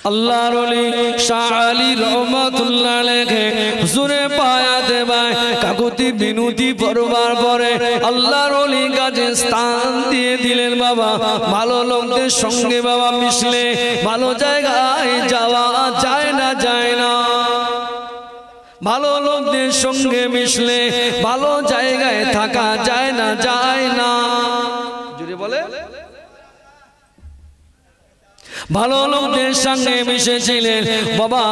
আল্লাহর ওলি শাহ আলী রহমাতুল্লাহ আলাইহি হুজুরে পায়াতে ভাই কাকুতি বিনতি পড়বার পরে আল্লাহর ওলি কাছে স্থান দিয়ে দিলেন। বাবা ভালো লোকদের সঙ্গে বাবা মিশলে ভালো জায়গায় যাওয়া যায় না, যায় না। ভালো লোকদের সঙ্গে মিশলে ভালো জায়গায় থাকা যায় না, যায় না। জোরে বলে। ভালো লোকদের সঙ্গে মিশেছিলেন বাবা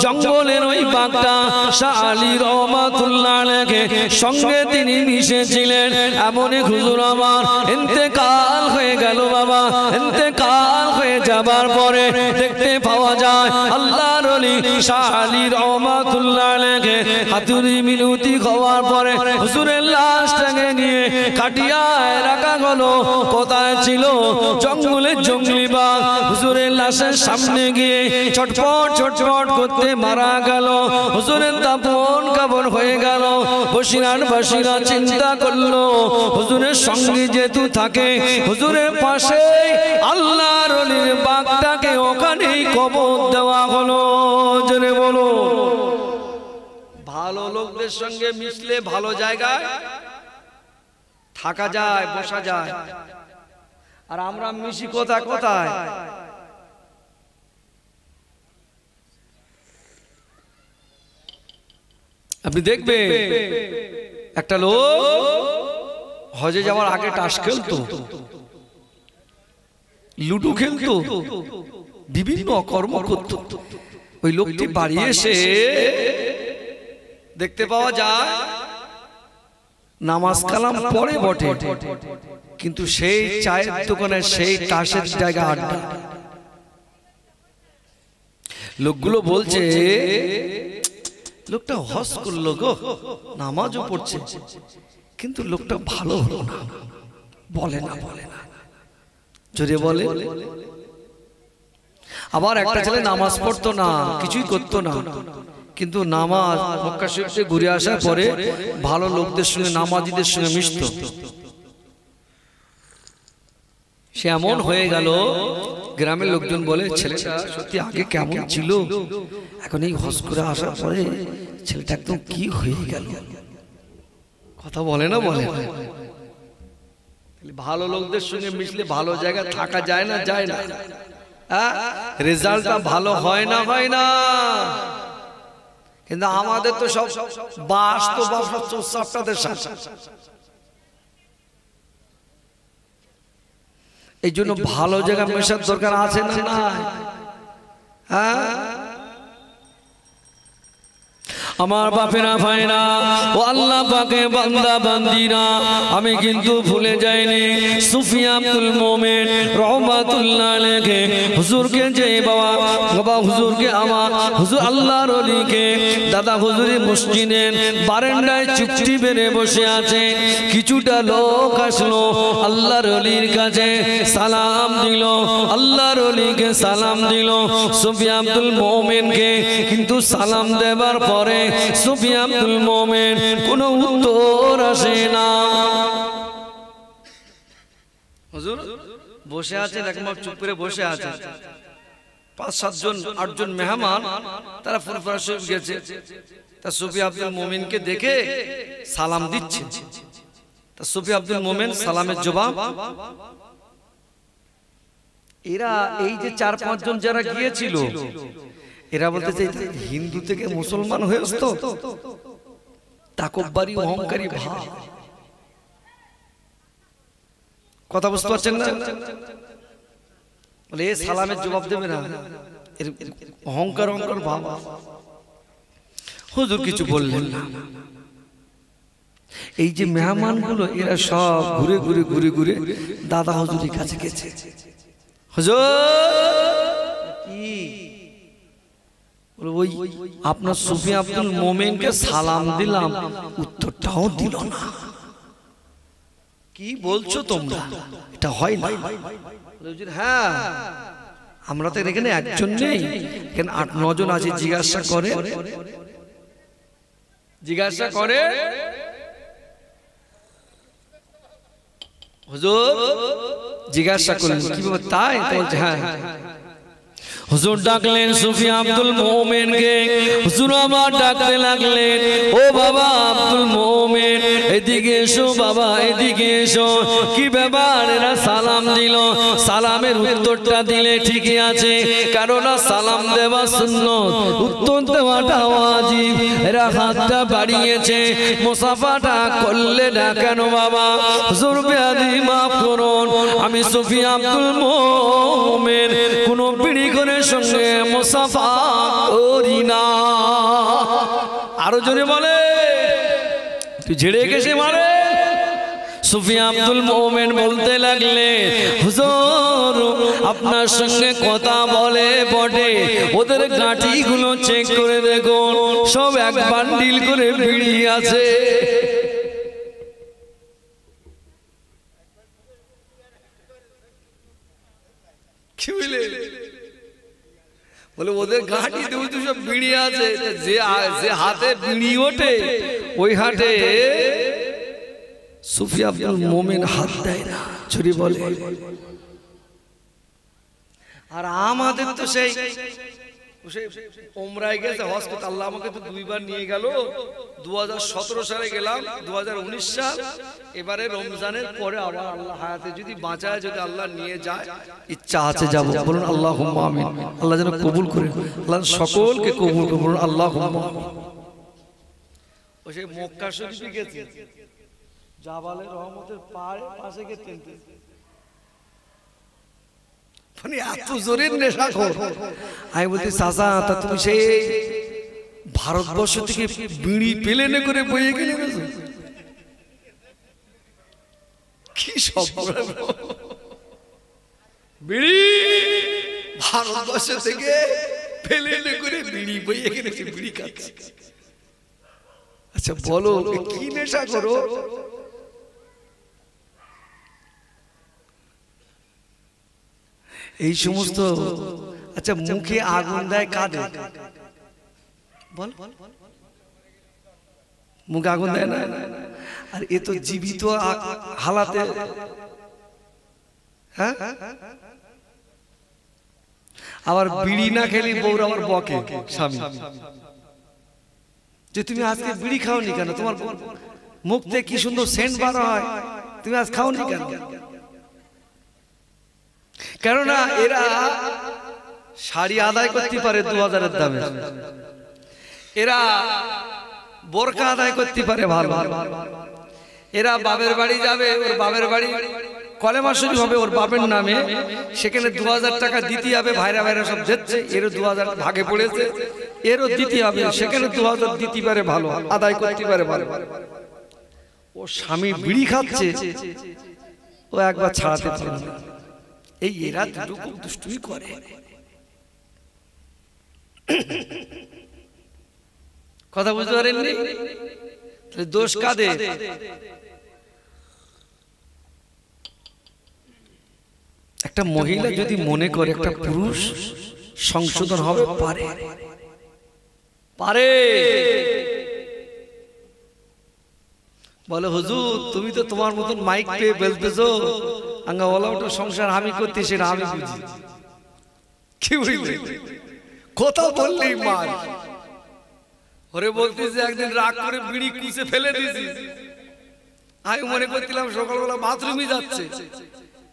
জঙ্গলের ওই বাঘটা শাহ আলী রহমাতুল্লাহ আলাইহি সঙ্গে তিনি মিশেছিলেন। এমন এক হুজুর আমার ইন্তেকাল হয়ে গেল। বাবা ইন্তেকাল হয়ে যাবার পরে দেখতে পাওয়া যায় আল্লাহর ওলি শাহ আলী রহমাতুল্লাহ আলাইহি হাতুড়ি মিনতি হওয়ার পরে হুজুরের লাশটাকে নিয়ে কাটিয়ায় রাখা হলো। কোথায় ছিল? জঙ্গলে জঙ্গলি বাঘ হুজুরের লাশের সামনে গিয়ে ছটফট ছটফট করতে মারা গেল। হুজুরের দাফন কাফন হয়ে গেল। বসিরাটবাসীরা চিন্তা করলো হুজুরের সঙ্গে যেহেতু থাকে হুজুরের পাশে আল্লাহর ওলির বাঘটাকে ওখানেই কবর দেওয়া হলো। জোরে বলো। ভালো লোকদের সঙ্গে মিশলে ভালো জায়গায় থাকা যায়, বসা যায়। আর আমরা মিশি কোথায় কোথায়? আপনি দেখবে একটা লোক হজে যাওয়ার আগে তাস খেলতো, লুডো খেলতো, বিভিন্ন কর্ম করত। ওই লোকটি বাড়ি এসে দেখতে পাওয়া যায় নামাজ কালাম পড়ে বটে, কিন্তু সেই চায়ের দোকানে সেই তাসের জায়গা আড্ডা। লোকগুলো বলছে লোকটা হজ করলো গো, নামাজও পড়ছে, কিন্তু লোকটা ভালো হলো না। বলে না, বলে না, জোরে বলে। আবার একটা ছেলে নামাজ পড়তো না, কিছুই করতো না, কিন্তু নামাজ মক্কা শরীফে ঘুরে আসার পরে ভালো লোকদের সঙ্গে নামাজিদের সঙ্গে মিশতো। সে এমন হয়ে গেল, গ্রামের লোকজন বলে ছেলেটা সত্যি আগে কেমন ছিল, এখন এই হজ করে আসার পরে ছেলেটা একদম কি হয়ে গেল। কথা বলে না, বলে। ভালো লোকদের সঙ্গে মিশলে ভালো জায়গায় থাকা যায় না, যায় না। রেজাল্টটা ভালো হয় না, হয় না। কিন্তু আমাদের তো সব বাস তো চোরসাপটাদের সাথে। এই জন্য ভালো জায়গায় মেশার দরকার আছে না, না? হ্যাঁ, আমার বাপেরা ভাইরা ও আল্লাহ পাকে বান্দা বান্দিরা, আমি কিন্তু ভুলে যাইনি সুফি আব্দুল মোমেন রহমাতুল্লাহ আলাইহি হুজুরকে যে বাবা হুজুরকে আমার হুজুর আল্লাহর ওলিকে দাদা হুজুরি মসজিদের বারান্দায় চুপটি বেড়ে বসে আছে। কিছুটা লোক আসলো আল্লাহর ওলির কাছে সালাম দিল, আল্লাহর ওলিকে সালাম দিল সুফি আব্দুল মোমেনকে। কিন্তু সালাম দেবার পরে সুফি আব্দুল মোমেন কোনো উত্তর আসে না। হুজুর বসে আছেন, একবার চুপ করে বসে আছেন। 5-7 জন 8 জন মেহমান তারা ফুরফুরা শরীফ গেছে। তা সুফি আব্দুল মোমেনকে দেখে সালাম দিচ্ছে। তা সুফি আব্দুল মোমেন সালামের জবাব, এরা এই যে 4-5 জন যারা গিয়েছিল এরা বলতেছে হিন্দু থেকে মুসলমান হয়েছে তো, তাকব্বারি অহংকারী ভাব। কথা বুঝতে পারছেন না? বলে এ সালামের জবাব দেবে না, এর অহংকার অহংকার ভাব। হুজুর কিছু বললেন না। এই যে মেহমানগুলো এরা সব ঘুরে ঘুরে ঘুরে ঘুরে দাদা হুজুরের কাছে গেছে। হুজুর কি ওই আপনার সুফি আব্দুল মোমেনকে সালাম দিলাম, উত্তরটাও দিল না। কি বলছো তোমরা? এটা হয় না। হ্যাঁ, আমরা তো এখানে একজন নেই, এখানে 8-9 জন আছে। জিজ্ঞাসা করে হুজুর জিজ্ঞাসা করলেন কি বলবো, তাই বলছে হ্যাঁ। হুজুর ডাকলেন সুফি আব্দুল মোমেনকে। হুজুর আবার ডাকতে লাগলেন, ও বাবা আব্দুল মোমেন, এদিকে এসো বাবা, এদিকে এসো। কি ব্যাপার? এরা সালাম দিল, সালামের উত্তরটা দিলে ঠিকই আছে, কারণ সালাম দেওয়া সুন্নত, উত্তর দেওয়াটা ওয়াজিব। এরা হাতটা বাড়িয়েছে, মুসাফাটা করলে না কেন বাবা? হুজুর বেয়াদবি মাফ করুন, আমি সুফি আব্দুল মোমেন কোন বিড়ি করে সঙ্গে মুসাফা করি না। আরো জোরে বলে, তুই ঝেড়ে গেছে মারে। সুফি আব্দুল মোমেন বলতে লাগলে, হুজুর আপনার সঙ্গে কথা বলে বটে, ওদের গাঁটিগুলো চেক করে দেখুন, সব এক বান্ডিল করে বিড়ি আছে। কি বলে? বলে ওদের ঘাটি দেবো তো সব বিড়ি আছে, যে হাতে বিড়ি ওঠে ওই হাটে সুফি আব্দুল মোমেন হাত দেয় না, ছুরি বলে। আর আমাদের তো সেই ওমরায় গেছে হসপিটাল, আল্লাহ আমাকে তো 2 বার নিয়ে গেল। 2017 সালে গেলাম, 2019 সাল, এবারে রমজানের পরে আবার আল্লাহ হায়াতে যদি বাঁচায়, যদি আল্লাহ নিয়ে যায়, ইচ্ছা আছে যাব। বলুন আল্লাহুম্মা আমিন। আল্লাহ যেন কবুল করে, আল্লাহ সকলকে কবুল করে, বলুন আল্লাহুম্মা আমিন। ও সেই মক্কা শরীফে গেছে, জাবালে রহমতের পাশে গেছে, মানে এত জোরের নেশাখোর। আমি বলছি চাচা, তা তুমি সেই ভারতবর্ষ থেকে বিড়ি প্লেনে করে বইয়ে গেলে কি সব বিড়ি ভারতবর্ষ থেকে প্লেনে করে বিড়ি বইয়ে গেলে বিড়ি খাচ্ছে। আচ্ছা বলো কি নেশা করো? এই সমস্ত। আচ্ছা মুখে আগুন দেয় কাঁদে, বল মুখে আগুন দেয় না? আর এ তো জীবিত হালাতে। হ্যাঁ, আবার বিড়ি না খেলে বউর আবার বকে স্বামী, যে তুমি আজকে বিড়ি খাওনি কেন? তোমার মুখ থেকে কি সুন্দর সেন্ট বার হয়, তুমি আজ খাওনি কেন? কেননা এরা শাড়ি আদায় করতে পারে 2000-এর দামে, এরা বোরকা আদায় করতে পারে ভালো, এরা বাপের বাড়ি যাবে, ওর বাপের বাড়ি কলেমা শরীফ হবে ওর বাপের নামে, সেখানে 2000 টাকা দিতে হবে, ভাইরা ভাইরা সব দিচ্ছে, এরও 2000 ভাগে পড়েছে, এরও দিতে হবে, সেখানে 2000 দিতে পারে ভালো, আদায় করতে পারে ভালো। ও স্বামী বিড়ি খাচ্ছে, ও একবার ছাড়াতে পারে না। এই এরা দুটো খুব দুষ্টুমি করে। কথা বুঝতে পারেননি? দোষ কাদের? একটা মহিলা যদি মনে করে একটা পুরুষ সংশোধন হবে, পারে পারে। বলে হুজুর তুমি তো তোমার মতন মাইক পেয়ে বলতেছো, আঙ্গা বলা ওটা সংসার আমি করতে, সেটা আমি বুঝি। কি বুঝলি? কথা বললেই মার। ওরে বলতেছে একদিন রাগ করে বিড়ি কুচে ফেলে দিয়েছি, আমি মনে করছিলাম সকালবেলা বাথরুমে যাচ্ছে,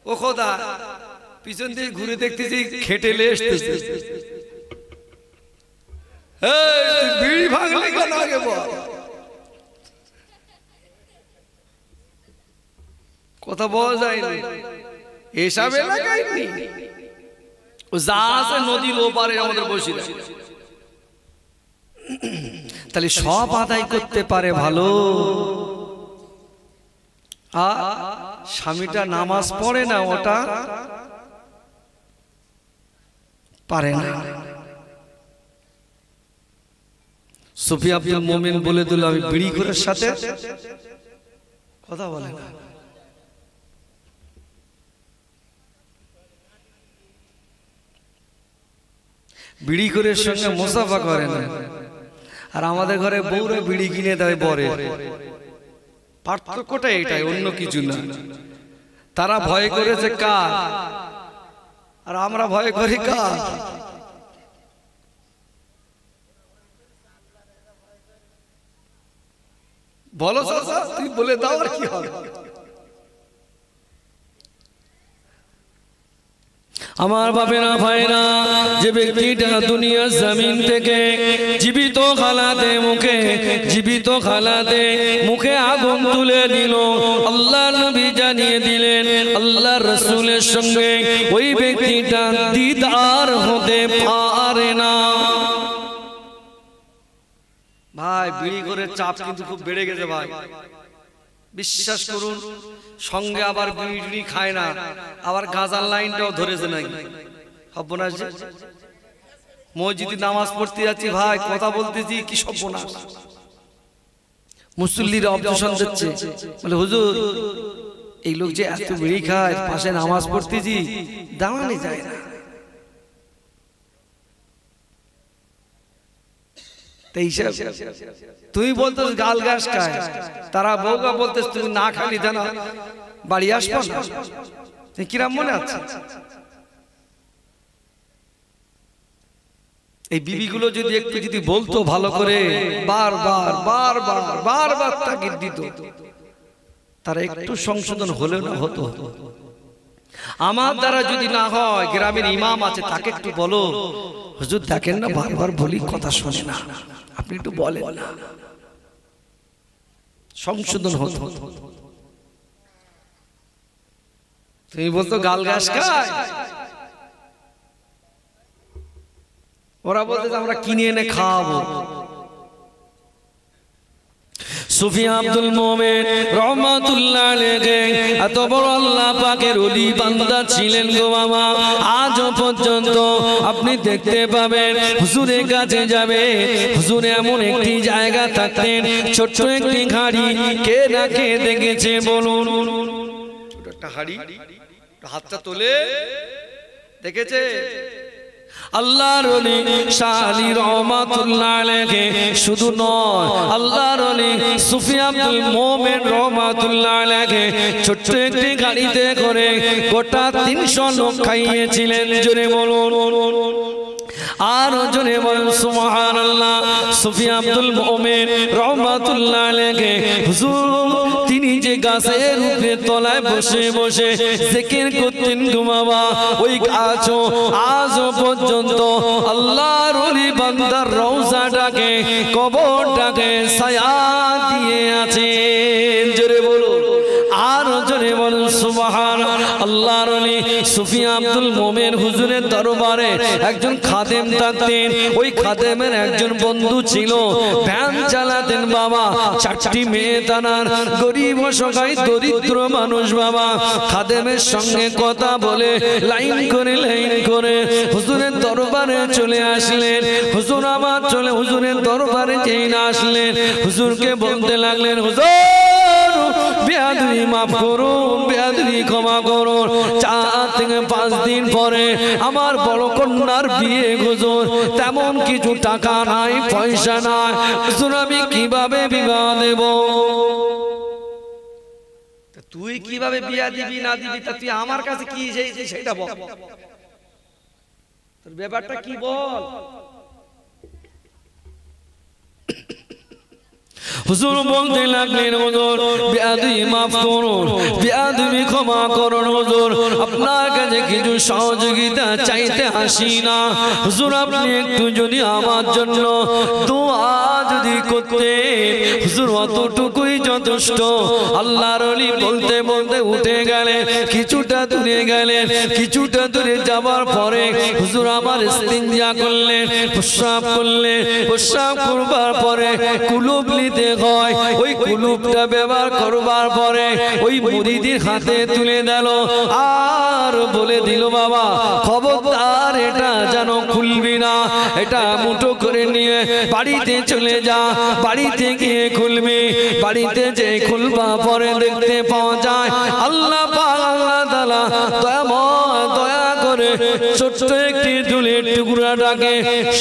ও খোদা পিছন দিয়ে ঘুরে দেখতেছি খেটেলে এসতেছে। বিড়ি ভাঙলে কেন আগে বল? কথা বলা যায়নি, এসব এলাকায় নেই। যা আছে নদীর ওপারে আমাদের বসিরা, তাহলে সব আদায় করতে পারে ভালো। আর স্বামীটা নামাজ পড়ে না, ওটা পারে না। সুফি আব্দুল মোমেন বলে দিল আমি বিড়ি ঘরের সাথে কথা বলে না। বিড়ি ঘরের সঙ্গে মুসাফা করে না। আর আমাদের ঘরে বউরা বিড়ি কিনে দেয় বরে, পার্থক্যটা এটাই, অন্য কিছু না। তারা ভয় করেছে কার, আর আমরা ভয় করি কার? বলো চাচা, তুই বলে দাও আর কি হবে। আমার বাপেরা ভাইরা, যে ব্যক্তিটা দুনিয়ার জমিন থেকে জীবিত খালাতে মুখে আগুন তুলে দিল, আল্লাহর নবী জানিয়ে দিলেন আল্লাহর রাসূলের সঙ্গে ওই ব্যক্তিটা দিদার হতে পারে না। ভাই বিড়ি করে চাপ কিন্তু খুব বেড়ে গেছে ভাই, বিশ্বাস করুন। সঙ্গে আবার বিড়ি খায় না, আবার গাজার লাইনটাও ধরেছে নাকি। সর্বনাশ, মসজিদে নামাজ পড়তে যাচ্ছি ভাই, কথা বলতেছি কি সর্বনাশ। মুসল্লিরা অবজেকশন দিচ্ছে, বলে হুজুর এই লোক যে এত বিড়ি খায়, পাশে নামাজ পড়তেছি দাঁড়ানো যায় না। তুই বলতেছ গাল গ্যাস খায়, তারা বউকা বলতেছ তুমি না খালি জানা বাড়ি আসবো না, কিরাম মনে আছে? এই বিবিগুলো যদি একটু যদি বলতো ভালো করে, বারবার তাগিদ দিত, তারা একটু সংশোধন হলেও না হতো। আমার দ্বারা যদি না হয়, গ্রামের ইমাম আছে তাকে একটু বলো, হুজুর দেখেন না বারবার বলি কথা শোনে না, আপনি একটু বলেন না, সংশোধন হতো। তুমি বলতো গাল গাছ খায়, ওরা বলতে আমরা কিনে এনে খাওয়াবো। সুফি আব্দুল মোমেন রহমাতুল্লাহ আলাইহি এত বড় আল্লাহ পাকের ওলি বান্দা ছিলেন গো বাবা। আজও পর্যন্ত আপনি দেখতে পাবেন হুজুরের কাছে যাবে, হুজুরে এমন একটি জায়গা থাকতেন, ছোট্ট একটি হাড়ি, কে না কে দেখেছে বলুন? ছোট একটা হাড়ি, হাতটা তোলে দেখেছে? আল্লাহর ওলি শাহ আলী রহমাতুল্লাহ আলাইহি শুধু নয়, আল্লাহর ওলি সুফি আব্দুল মোমেন রহমাতুল্লাহ আলাইহি ছোট্ট একটি গাড়িতে করে গোটা 300 লোক খাইয়েছিলেন। জোরে বলুন, আর জোরে বলুন সুবহানাল্লাহ। সুফি আব্দুল মোমেন রহমাতুল্লাহ আলাইহি হুজুর তিনি যে গাছের উপরে তলায় বসে বসে জিকির করতেন গো বাবা, ওই গাছও আজও পর্যন্ত আল্লাহর ওলি বান্দার রওজাটাকে, কবরটাকে ছায়া দিয়ে আছে। জোরে বলুন, আর জোরে বলুন সুবহানাল্লাহ। আল্লাহর ওলি সুফি আব্দুল মোমেন হুজুরের দরবারে একজন খাদেম থাকতেন, ওই খাদেমের একজন বন্ধু ছিল, ভ্যান চালাতেন বাবা। 4টি মেয়ে তানার, গরিব অসহায় দরিদ্র মানুষ বাবা। খাদেমের সঙ্গে কথা বলে লাইন করে হুজুরের দরবারে চলে আসলেন। হুজুর আমার চলে হুজুরের দরবারে যেই না আসলেন, হুজুরকে বলতে লাগলেন, হুজুর বেয়াদবি মাফ করুন, বেয়াদবি ক্ষমা করুন, 4 থেকে 5 দিন পরে আমার বড় কন্যার বিয়ে হুজুর, তেমন কিছু টাকা নাই, পয়সা নাই, হুজুর আমি কিভাবে বিবাহ দেব? তুই কিভাবে বিয়া দিবি না দিবি তা তুই আমার কাছে কি সেটা বল, তোর ব্যাপারটা কি বল। হুজুর বলতে লাগলেন, হুজুর বেয়াদবি মাফ করুন, বেয়াদবি ক্ষমা করুন, হুজুর আপনার কাছে কিছু সহযোগিতা চাইতে আসি না, হুজুর আপনি একটু যদি আমার জন্য দোয়া যদি করতে, হুজুর অতটুকুই যথেষ্ট। আল্লাহর ওলি বলতে বলতে উঠে গেলেন, কিছুটা দূরে গেলেন, কিছুটা দূরে যাবার পরে হুজুর আমার ইস্তিনজা করলেন, প্রস্রাব করলেন, প্রস্রাব করবার পরে কুলুপ নিতে হয়, ওই কুলুপটা ব্যবহার করবার পরে ওই মুরিদের হাতে তুলে দিল, আর বলে দিল, বাবা খবরদার এটা যেন খুলবি না, এটা মুঠো করে নিয়ে বাড়িতে চলে যা, বাড়িতে গিয়ে খুলবি, বাড়িতে যে খুলবা পরে দেখতে পাওয়া যায় আল্লাহ পাক আল্লাহ তাআলা দয়া করে ছোট্ট একটি চুলের টুকরাটাকে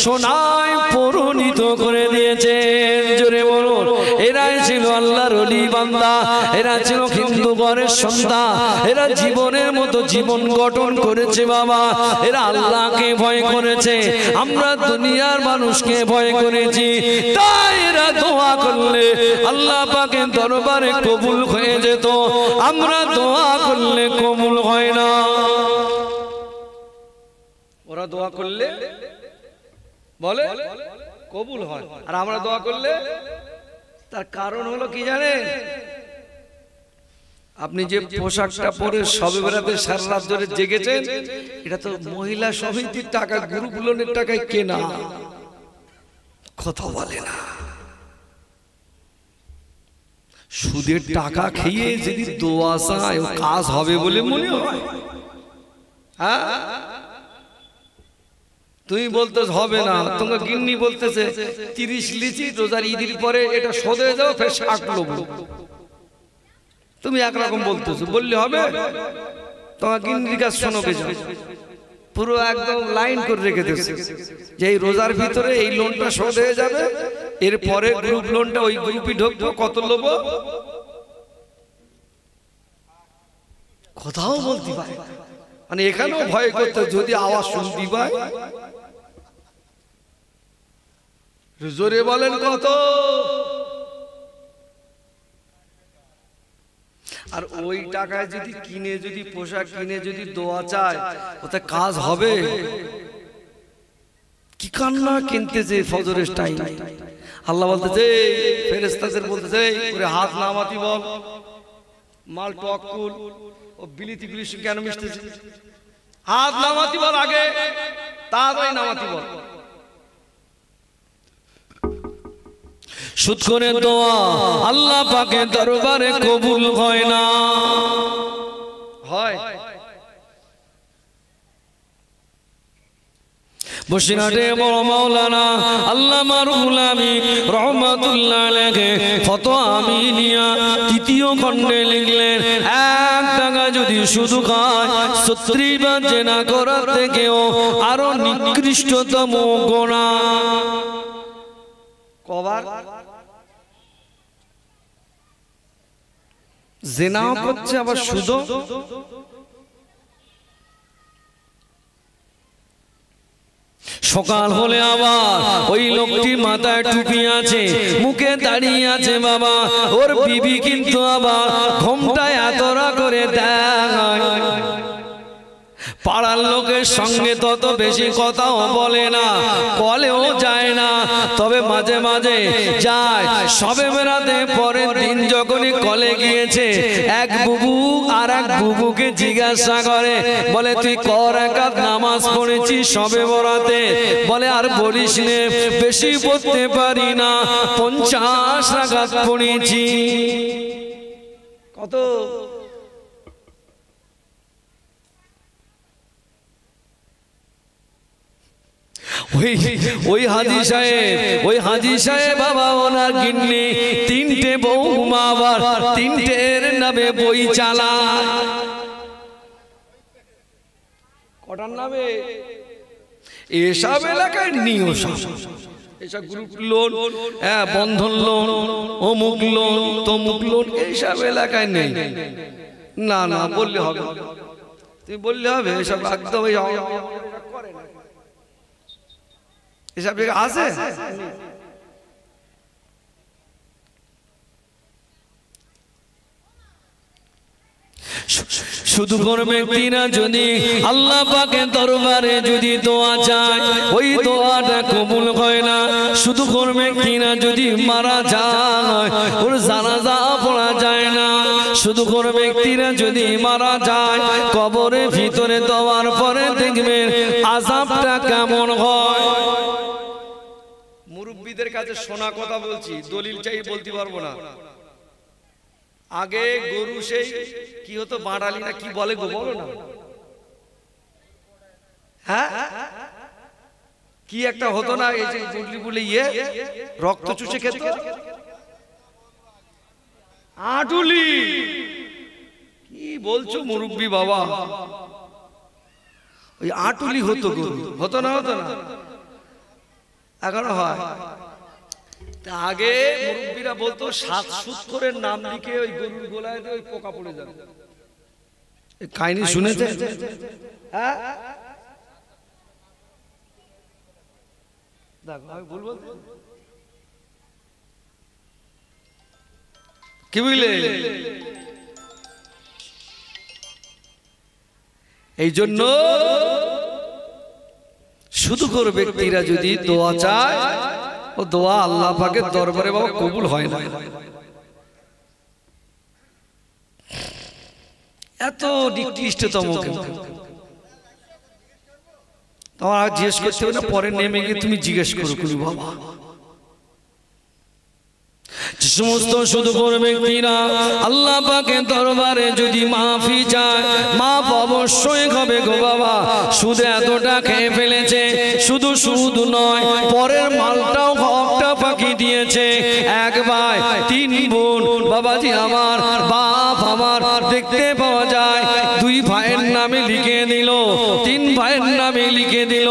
সোনায় পরিণত করে দিয়েছেন। জোরে বলুন, এরাই ছিল আল্লাহর ওলি বান্দা, এরা ছিল হিন্দু ঘরের সন্তান, এরা জীবনের মতো জীবন গঠন করেছে বাবা, এরা আল্লাহকে ভয় করেছে, আমরা দুনিয়ার মানুষকে ভয় করেছি, তাই এরা দোয়া করলে আল্লাহ পাকের দরবারে কবুল হয়ে যেত, আমরা দোয়া করলে কবুল হয় না। ওরা দোয়া করলে বলে কবুল হয়, আর আমরা দোয়া করলে, তার কারণ হলো কি জানেন? আপনি যে পোশাকটা পরে সবে বেড়াতে সারা রাত ধরে জেগেছেন, এটা তো মহিলা সমিতির টাকা, গ্রুপ লোনের টাকায় কেনা, কথা বলে না। সুদের টাকা খেয়ে যদি দোয়া চায় কাজ হবে বলে মনে হয়? হ্যাঁ, তুমি বলতে হবে না, তোমার গিন্নি বলতেছে 30 লিচি রোজার ঈদের পরে এটা শোধ হয়ে যাও, ফের 60 লবো, তুমি একরকম বলতেছো, বললে হবে? তোমার গিন্নির কাছে শোনো, পুরো একদম লাইন করে রেখে দিয়েছে যে এই রোজার ভিতরে এই লোনটা শোধ হয়ে যাবে, এরপরে গ্রুপ লোনটা ওই গ্রুপই ঢুকবো, কত লবো, কোথাও বলতে পারে, মানে এখানেও ভয় করতে, যদি আওয়াজ শুনতে পায়। জোরে বলেন কত? আর ওই টাকায় যদি কিনে, যদি পোশাক কিনে যদি দোয়া চায়, ওতে কাজ হবে? কি কান্না কিনতেছে ফজরের টাইম, আল্লাহ বলতেছে, ফেরেশতাদের বলতেছে, ওরে হাত নামাতি বল, মাল টকুল ও বিলিতি বিলিশ কেন মিশতেছে, হাত নামাতি বল, আগে তাড়াতাড়ি নামাতি বল। সুদ করে দোয়া আল্লাহ পাকের দরবারে কবুল হয় না। হয় বসিরহাটে বড় মাওলানা আল্লামা রুহুল আমিন রহমাতুল্লাহ আলাইহি ফতোয়া আমিনিয়া তৃতীয় খণ্ডে লিখলেন, 1 টাকা যদি শুধু খায় 36 বার জেনা করার থেকেও আরো নিকৃষ্টতম গুনাহ। কবার জিনাও করছে, আবার সুদও। সকাল হলে আবার ওই লোকটি মাথায় টুপি আছে, মুখে দাঁড়িয়ে আছে বাবা, ওর বিবি কিন্তু আবার ঘোমটায় আতরা করে দেয়, পাড়ার লোকের সঙ্গে তত বেশি কথাও বলে না, কলেও যায় না, তবে মাঝে মাঝে যায়। সবে বেড়াতে পরের দিন যখনই কলে গিয়েছে, এক বুবু আর এক বুবুকে জিজ্ঞাসা করে, বলে তুই ক রাকাত নামাজ পড়েছিস সবে বরাতে? বলে আর বলিস নে, বেশি পড়তে পারি না, 50 রাকাত পড়েছি। কত? ওই হাজি সাহেব বাবা, ওনার গিন্নি 3টে বৌমা, আবার 3টের নামে বই চালায়। কটার নামে? এসব এলাকায় নিয়ম, এসব গ্রুপ লোন, বন্ধন লোন, অমুক লোন, তমুক লোন, এইসব এলাকায় নেই। না না, বললে হবে, তুমি বললে হবে, এসব একদম এসব আছে। শুধু কোন ব্যক্তিরা যদি আল্লাহ পাকের দরবারে যদি দোয়া চায়, ওই দোয়াটা কবুল হয় না। শুধু কোন ব্যক্তিরা যদি মারা যায়, ওর জানাজা পড়া যায় না। শুধু কোন ব্যক্তিরা যদি মারা যায়, কবরের ভিতরে দেওয়ার পরে দেখবেন আযাবটা কেমন হয়। মুরব্বীদের কাছে শোনা কথা বলছি, দলিল চাই বলতে পারবো না। আগে গরু সেই কি হতো, বাড়ালি না কি বলে গো, বলো না, হ্যাঁ কি একটা হতো না, এই যে বুড়লি বুড়লি রক্ত চুষে খেত, আটুলি। কি বলছো মুরব্বী বাবা? ওই আটুলি হতো গরু, হতো না? হতো না? এখনো হয়। আগে মুরব্বীরা বলতো 7 সূত্রের নাম লিখে ওই গরুর গোলায় দিয়ে ওই পোকা পড়ে যাবে। এই কাহিনী শুনেছেন? হ্যাঁ, দেখো আমি ভুল বলতে কি বুঝলে? এই জন্য শুধু করে ব্যক্তিরা যদি দোয়া চায়, ও দোয়া আল্লাহ পাকের দরবারে বাবা কবুল হয় না। এত নিকৃষ্টতম তোমার জিজ্ঞেস করতে হবে না, পরে নেমে গিয়ে তুমি জিজ্ঞেস করো কুলি বাবা। যে সমস্ত শুধু করে ব্যক্তিরা আল্লাহ পাকের দরবারে যদি মাফি চায়, মাফ অবশ্যই হবে গো বাবা। সুদ এতটা খেয়ে ফেলেছে, শুধু সুদ নয় পরের মালটাও হকটা ফাঁকি দিয়েছে। এক ভাই 3 বোন, বাবাজি আমার, বাপ আমার, দেখতে পাওয়া যায় 2 ভাইয়ের নামে লিখে দিল, 3 ভাইয়ের নামে লিখে দিল,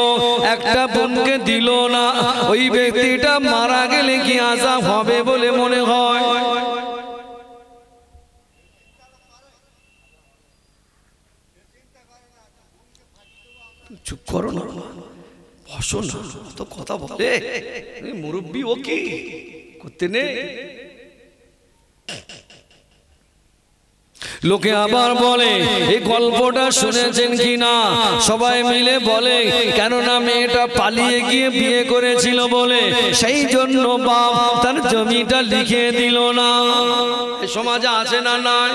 একটা বোনকে দিল না। ওই ব্যক্তিটা মারা গেলে কি আযাব হবে বলে মনে হয়? চুপ করো না, বসো না, তো কথা বলে মুরব্বী ও কি করতে নেই। লোকে আবার বলে, এই গল্পটা শুনেছেন কিনা? সবাই মিলে বলে, কেননা মেয়েটা পালিয়ে গিয়ে বিয়ে করেছিল বলে সেই জন্য বাপ তার জমিটা লিখে দিল না। সমাজে আছে না নাই?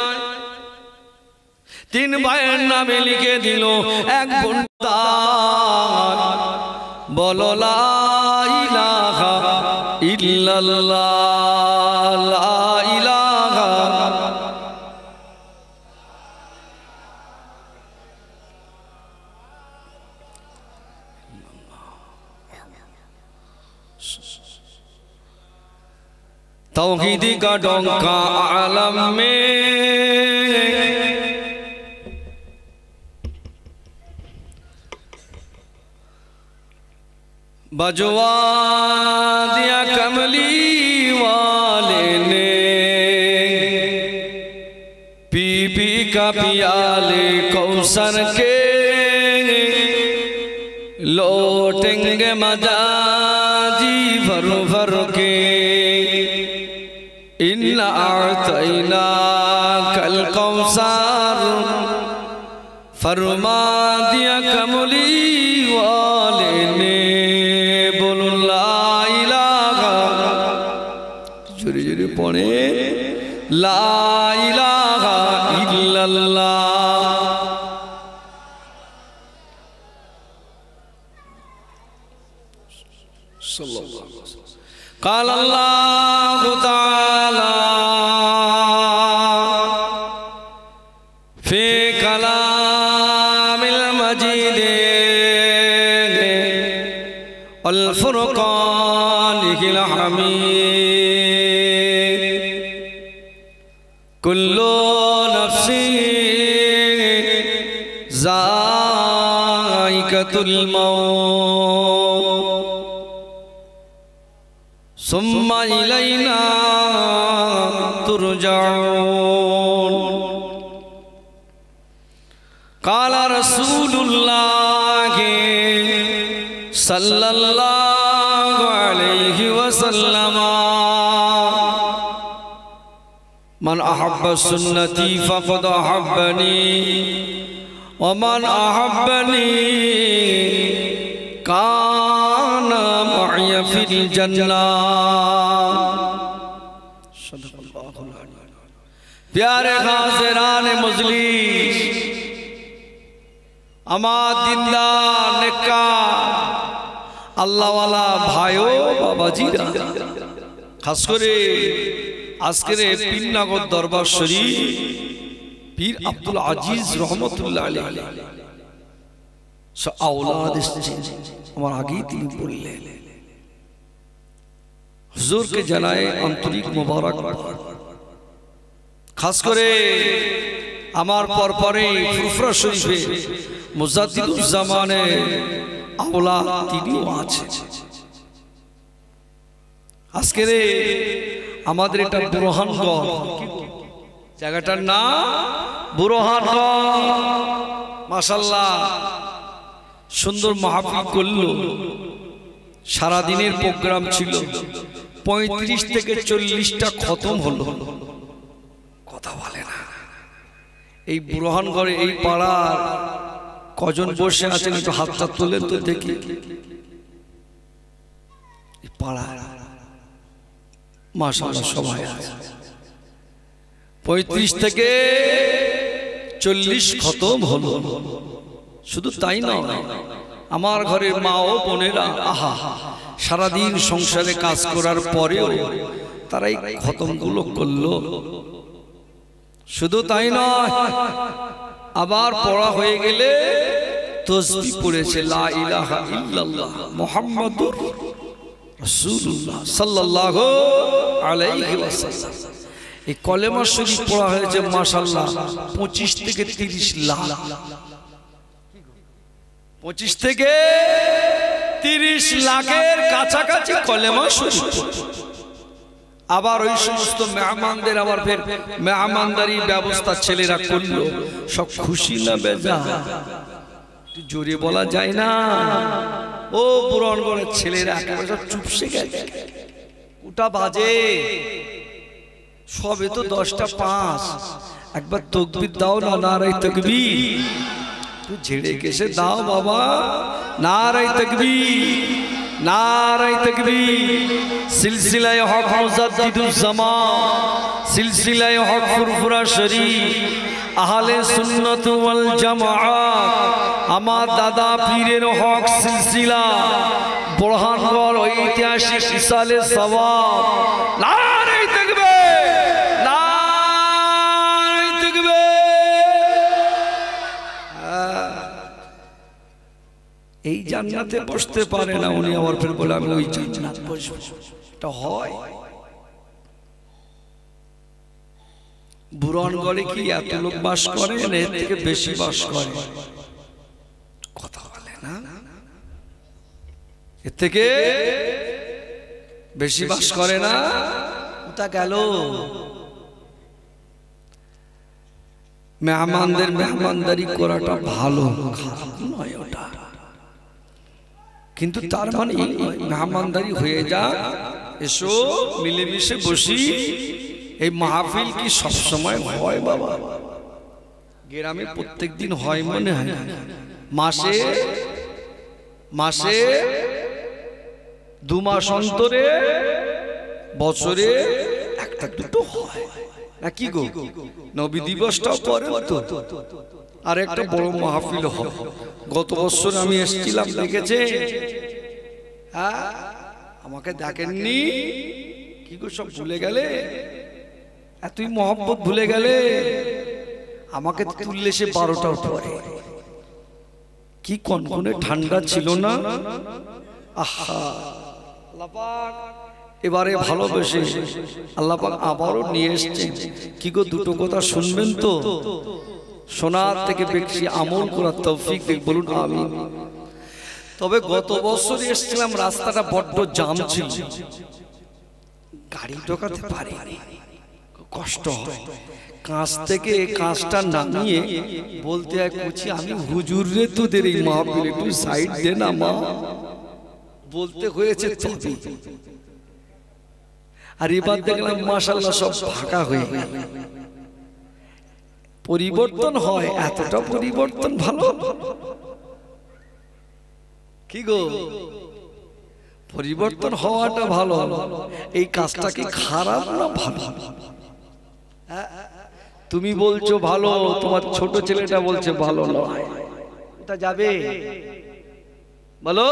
3 ভাইয়ের নামে লিখে দিল, এক বোন বলো লা ইলাহা ইল্লাল্লাহ, লা ইলাহা। तौहीदी का डोंका आलम में बजवा दिया कमली वाले ने, पी पी का पियाले कौसर के लौटेंगे मजाजी भर भर के। इन्ना आतैना कल कौसर, फरमा दिया कमली वाले ने। बोलो ला इलाहा, जोरे जोरे पढ़े, ला इलाहा इल्लल्लाह। قال الله تعالى في كلام المجيد والفرقان الحميد، كل نفس ذائقة الموت ثم إلينا ترجعون। قال رسول الله صلى الله عليه وسلم، من أحب سنتي فقد أحبني، ومن أحبني كان معي في الجنة। प्यारे हाज़िरान मजलिस, আমার দিনদার নেককার আল্লাহওয়ালা ভাইও বাবাজিরা, খাস করে আজকের পীরনগর দরবার শরীফ পীর আব্দুল আজিজ রহমতুল্লাহ আলাইহি আওলাদ এসেছে, আমার আগেই তিনি বললেন। হুজুরকে জানায় আন্তরিক মোবারকবাদ। খাস করে আমার পরপরে ফুরফুরা শরীফে মুজাদ্দিদুজ্জামানে আওলাদ তিনিও আছেন। আজকে রে আমাদের এটা বুরহানগড়, জায়গাটার নাম বুরহানগড়। মাশাআল্লাহ সুন্দর মাহফিল করলো, সারাদিনের প্রোগ্রাম ছিল, 35 থেকে 40টা খতম হলো। কথা বলে না। এই বুরহানগড়ে এই পাড়ার কজন বসে আছেন একটু হাতটা তোলেন তো দেখি। এই পাড়া মাশাআল্লাহ সবাই আছে, 35 থেকে 40 খতম হলো। শুধু তাই নয়, আমার ঘরের মা ও বোনেরা আহা সারাদিন সংসারে কাজ করার পরেও তারা এই খতমগুলো করলো। শুধু তাই নয়, আবার পড়া হয়ে গেলে তাসবিহ পড়েছে, লা ইলাহা ইল্লাল্লাহ মুহাম্মাদুর রাসূলুল্লাহ সাল্লাল্লাহু আলাইহি ওয়াসাল্লাম। এই কলেমা শরীফ পড়া হয়েছে মাশাআল্লাহ 25 থেকে 30 লাখ, 25 থেকে 30 লাখের কাছাকাছি কলেমা শরীফ। আবার ওই সমস্ত মেহমানদের আবার ফের মেহমানদারি ব্যবস্থা ছেলেরা করলো। সব খুশি না বেজা? জোরে বলা যায় না। ও বুরহানগড়ের ছেলেরা একেবারে সব চুপসে গেছে। ওটা বাজে সবে তো 10টা 5। একবার তাকবীর দাও না, নারায়ে তাকবীর। তুই ঝেড়ে কেসে দাও বাবা, নারায়ে তাকবীর, নারায়ে তাকবীর। সিলসিলায়ে হক মুজাদ্দিদুজ্জামান, সিলসিলায়ে হক ফুরফুরা শরীফ, আহলে সুন্নাত ওয়াল জামাআত, আমার দাদা পীরের হক সিলসিলা বুরহানগড় ঐতিহাসিক ইসালে সওয়াব। নারায়ে তাকবীর, নারায়ে তাকবীর। এই জান্নাতে বসতে পারে না উনি, আবার ফের বলে আমি ওই জান্নাত বসবো। এটা হয়? বুরহানগড়ে কি এত লোক বাস করে? এর থেকে বেশি বাস করে। কথা বলে না? এর থেকে বেশি বাস করে না? ওটা গেল। মেহমানদের মেহমানদারি করাটা ভালো, খারাপ নয় ওটা। কিন্তু তার মানে মেহমানদারি হয়ে যা, এসো মিলেমিশে বসি। এই মাহফিল কি সব সময় হয় বাবা? গ্রামে প্রত্যেক দিন হয় মনে হয়? মাসে মাসে 2 মাস অন্তরে, বছরে একটা দুটো হয় নাকি গো? নবী দিবসটাও পরে তো, আর একটা বড় মাহফিল হয়। গত বছর আমি এসেছিলাম, দেখেছে? হ্যাঁ, আমাকে দেখেননি কি গো? সব ভুলে গেলে? এতই মহব্বত ভুলে গেলে? আমাকে তুললে সে 12টার পরে। কি কনকনে ঠান্ডা ছিল না? আহা, আল্লাহ পাক এবারে ভালোবেসে আল্লাহ পাক আবারও নিয়ে এসেছেন। কি গো, দুটো কথা শুনবেন তো? শোনার থেকে বেশি আমল করার তৌফিক দেখ, বলুন আমিন। তবে গত বছর এসেছিলাম, রাস্তাটা বড্ড জাম ছিল, গাড়ি ঢোকাতে পারিনি, কষ্ট হয়। কাঁচ থেকে কাঁচটা নামিয়ে বলতে হয় কুচি, আমি হুজুর রে তোদের এই মাহফিল একটু সাইড দে না মা, বলতে হয়েছে তবে। আর এবার দেখলাম মাশাআল্লাহ সব ফাঁকা হয়ে গেল। পরিবর্তন হয়, এতটা পরিবর্তন ভালো কি গো? পরিবর্তন হওয়াটা ভালো। এই কাজটা কি খারাপ না ভালো? তুমি বলছো ভালো, তোমার ছোট ছেলেটা বলছে ভালো নয়। কোথা যাবে বলো?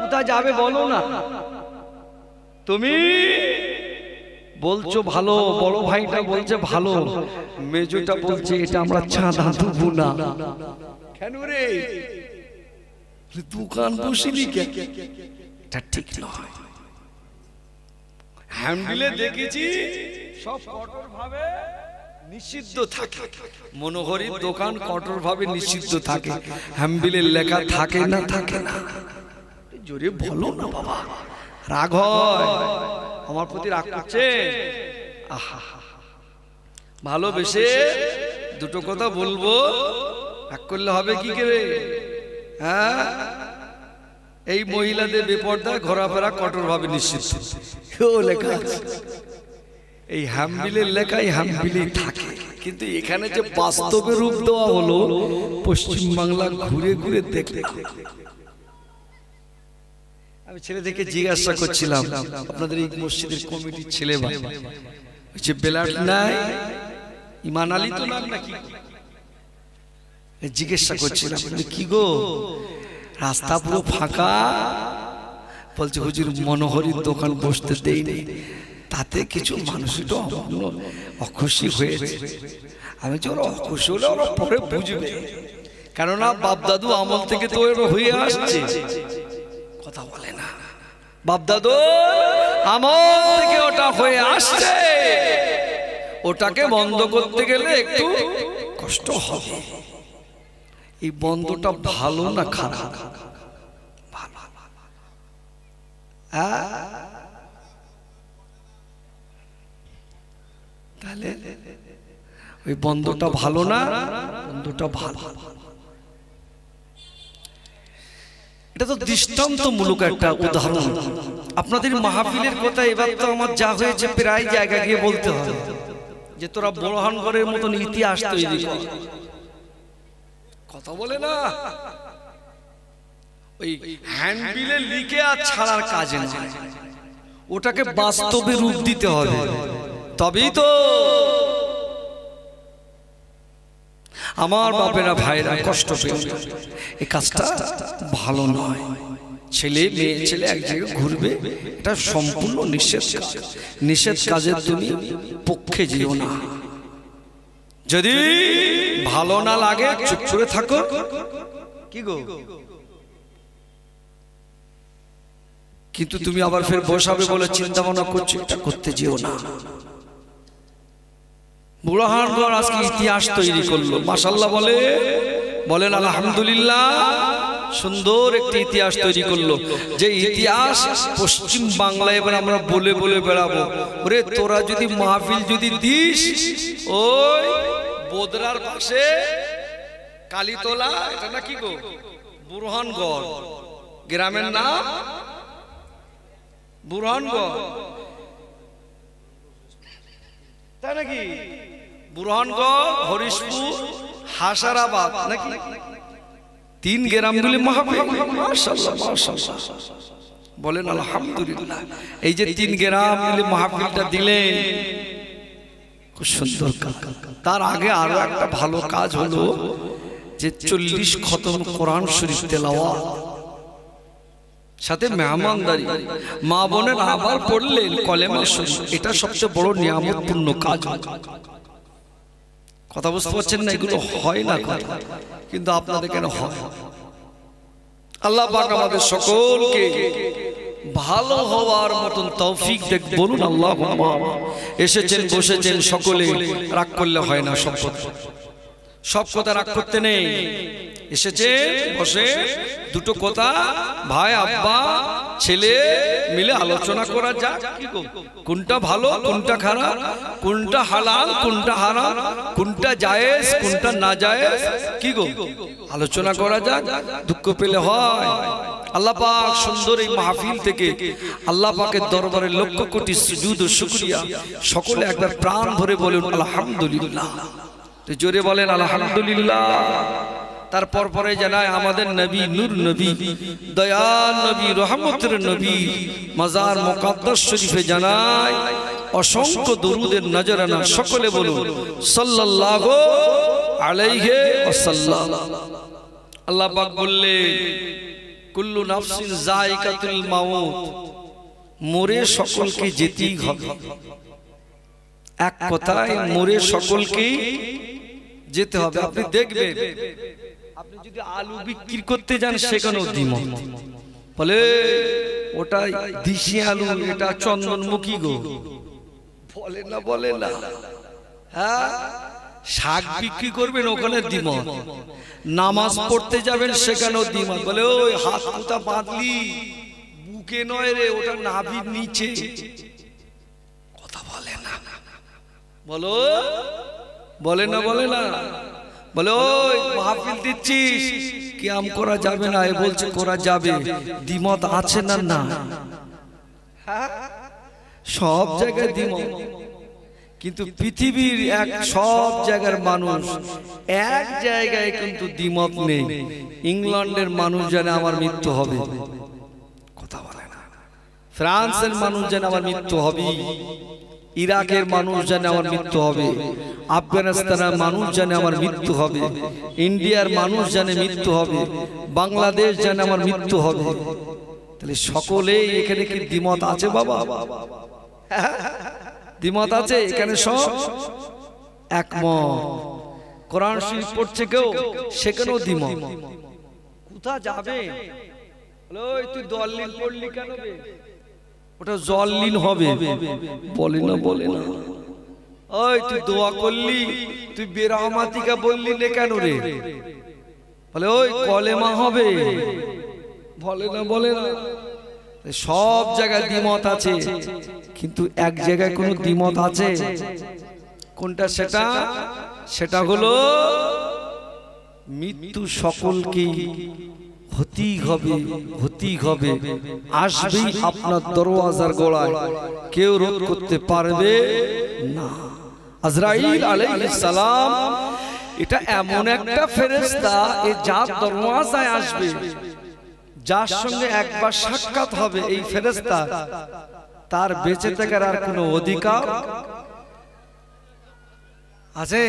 কোথা যাবে বলো না? তুমি বলছো ভালো, বড় ভাইটা বলছে ভালো, মেজোটা বলছে এটা আমরা চাঁদা দেবো না। কেন রে? দোকান বসিনি কেন? এটা ঠিক নয়। হ্যান্ডেলে দেখেছি সব কঠোর ভাবে নিষিদ্ধ থাকে। মনোহরীর দোকান কঠোরভাবে নিষিদ্ধ থাকে। হ্যাম্বিলের লেখা থাকে না থাকে না? জোরে বলো না বাবা, রাগ হয় আমার প্রতি, রাগ করছে? আহা, ভালোবেসে দুটো কথা বলবো, রাগ করলে হবে কি করে? হ্যাঁ, এই মহিলাদের বেপর্দায় ঘোরাফেরা কঠোরভাবে নিষিদ্ধ লেখা আছে। এই হ্যাম্বিলের লেখাই হ্যাম্বিলেই থাকে, কিন্তু এখানে যে বাস্তবে রূপ দেওয়া হলো পশ্চিম বাংলা ঘুরে ঘুরে দেখলে। আমি ছেলেদেরকে জিজ্ঞাসা করছিলাম, আপনাদের এই মসজিদের কমিটির ছেলে ভাই যে বেলাট নাই, ইমান আলী তো নাম নাকি, জিজ্ঞাসা করছিলাম কি গো রাস্তা পুরো ফাঁকা? বলছে হুজুর মনোহরীর দোকান বসতে দেয়নি, তাতে কিছু মানুষ একটু অখুশি হয়েছে। আমি যে ওরা অখুশি হলে ওরা পরে বুঝবে, কেননা বাপ দাদু আমল থেকে তো ওরা হয়ে আসছে। কথা বলে না, বাপ দাদু আমল থেকে ওটা হয়ে আসছে, ওটাকে বন্ধ করতে গেলে একটু কষ্ট হবে। এই বন্ধটা ভালো না খারাপ? ভালো। তাহলে ওই বন্ধটা ভালো না? বন্ধটা ভালো। এটা তো দৃষ্টান্তমূলক একটা উদাহরণ। আপনাদের মাহফিলের কথা এবার তো আমার যা হয়েছে প্রায় জায়গা গিয়ে বলতে হবে যে তোরা বোরহানগড়ের মতন ইতিহাস তৈরি কর। কথা বলে না, ওই হ্যান্ডবিলে লিখে আর ছাড়ার কাজে না, ওটাকে বাস্তবে রূপ দিতে হবে, তবেই তো। আমার বাপেরা ভাইরা কষ্ট পেয়ে, এই কাজটা ভালো নয়। ছেলে মেয়ে ছেলে এক জায়গায় ঘুরবে, এটা সম্পূর্ণ নিষেধ কাজ। নিষেধ কাজের তুমি পক্ষে যেও না। যদি ভালো না লাগে চুপ করে থাকো। কি গো, কিন্তু তুমি আবার ফের বসাবে বলে চিন্তা ভাবনা করছো, এটা করতে যেও না। বুরহানগড় আজকে ইতিহাস তৈরি করলো, মাশাআল্লাহ বলেন আলহামদুলিল্লাহ। সুন্দর একটি ইতিহাস তৈরি করলো, যে ইতিহাস পশ্চিম বাংলায় এবার আমরা বলে বলে বেড়াবো। ওরে তোরা যদি মাহফিল যদি দিস ওই বোদরার পাশে কালীতলা, এটা না কি গো বুরহানগড় গ্রামের নাম, বুরহানগড় তাই নাকি? বুরহানগড়, হরিশপুর, হাসারাবাদ নাকি, তিন গ্রামগুলি মাহফিল। মাশাআল্লাহ মাশাআল্লাহ বলেন আলহামদুলিল্লাহ। এই যে তিন গ্রাম মিলে মাহফিলটা দিলেন, খুব সুন্দর কাজ। তার আগে আরো একটা ভালো কাজ হলো যে 40 খতম কোরআন শরীফ তেলাওয়াত, সাথে মেহমানদারি, মা বোনের আবার পড়লেন কলেমা শরীফ। এটা সবচেয়ে বড় নিয়ামতপূর্ণ কাজ। কথা বুঝতে পারছেন না? এগুলো হয় না কথা, কিন্তু আপনাদের কেন হয়? আল্লাহ পাক আমাদের সকলকে ভালো হওয়ার মতন তৌফিক দেখ। বলুন আল্লাহুম্মা। এসেছেন বসেছেন সকলে, রাগ করলে হয় না। সব কথা রাগ করতে নেই। এসেছে বসে দুটো কথা ভাই আব্বা ছেলে মিলে আলোচনা করা যাক, কোনটা ভালো কোনটা খারাপ, কোনটা হালাল কোনটা হারাম, কোনটা জায়েজ কোনটা না জায়েজ, কি গো আলোচনা করা যাক। দুঃখ পেলে হয়। আল্লাহ পাক সুন্দর এই মাহফিল থেকে আল্লাহ পাকের দরবারে লক্ষ কোটি সুজুদ ও শুকরিয়া। সকলে একবার প্রাণ ভরে বলুন আলহামদুলিল্লাহ। তো জোরে বলেন আলহামদুলিল্লাহ। তারপর পরে জানায় আমাদের নবী নূর নবী দয়াল নবী রহমতের নবী মাজার মুকদ্দাস শরীফে জানায় অসংখ্য দরুদের নজরানা। সকলে বলুন সাল্লাল্লাহু আলাইহি ওয়াসাল্লাম। আল্লাহ পাক বললেন কুল্লু নাফসিন যায়িকাতুল মাউত, মরে সকলকে যেতেই হবে। এক কথায় মরে সকলকেই যেতে হবে। আপনি দেখবেন, আপনি যদি আলু বিক্রি করতে যান সেখানেও দ্বিমত, বলে ওটা দিশি আলু এটা চন্দনমুখী গো, বলে না হ্যাঁ শাক বিক্রি করবেন ওখানে দ্বিমত, নামাজ পড়তে যাবেন সেখানেও দ্বিমত। বলে ওই হাত কোথা বাঁধলি, বুকে নয় রে, ওটা নাভির নিচে। কথা বলে না, বলো বলে না, বলে না, বলে ওই মাহফিল দিচ্ছিস, কিয়াম করা যাবে না, এ বলছে করা যাবে। দ্বিমত আছে না? না, সব জায়গায় দ্বিমত। কিন্তু পৃথিবীর এক সব জায়গার মানুষ এক জায়গায় কিন্তু দ্বিমত নেই। ইংল্যান্ডের মানুষ জানে আমার মৃত্যু হবে, কথা বলে না। ফ্রান্সের মানুষ জানে আমার মৃত্যু হবে, ইরাকের মানুষ জানে আমার মৃত্যু হবে, আফগানিস্তানের মানুষ জানে আমার মৃত্যু হবে, ইন্ডিয়ার মানুষ জানে মৃত্যু হবে, বাংলাদেশ জানে আমার মৃত্যু হবে। তাহলে সকলেই এখানে কি দ্বিমত আছে বাবা? দ্বিমত আছে এখানে, সব একমত। কোরআন শরীফ পড়ছে কেউ, সেখানেও দ্বিমত। কোথা যাবে? ওই তুই দলিল পড়লি কেন রে? ওটা জলিল হবে, বলে না, বলে না। ওই তুই দোয়া করলি, তুই বেরামাতিকা বললি না কেন রে? বলে ওই কলেমা হবে, বলে না, বলে না। সব জায়গায় দ্বিমত আছে, কিন্তু এক জায়গায় কোন দ্বিমত আছে? কোনটা সেটা? সেটা হলো মৃত্যু সকলকে হতেই হবে, হতেই হবে, আসবেই আপনার দরওয়াজার গোড়ায়, কেউ রোধ করতে পারবে না। আজরাইল আলাইহিস সালাম এটা এমন একটা ফেরেশতা, এ যার দরওয়াজায় আসবে, যার সঙ্গে একবার সাক্ষাৎ হবে এই ফেরেশতা, তার বেঁচে থাকার আর কোনো অধিকার আছে?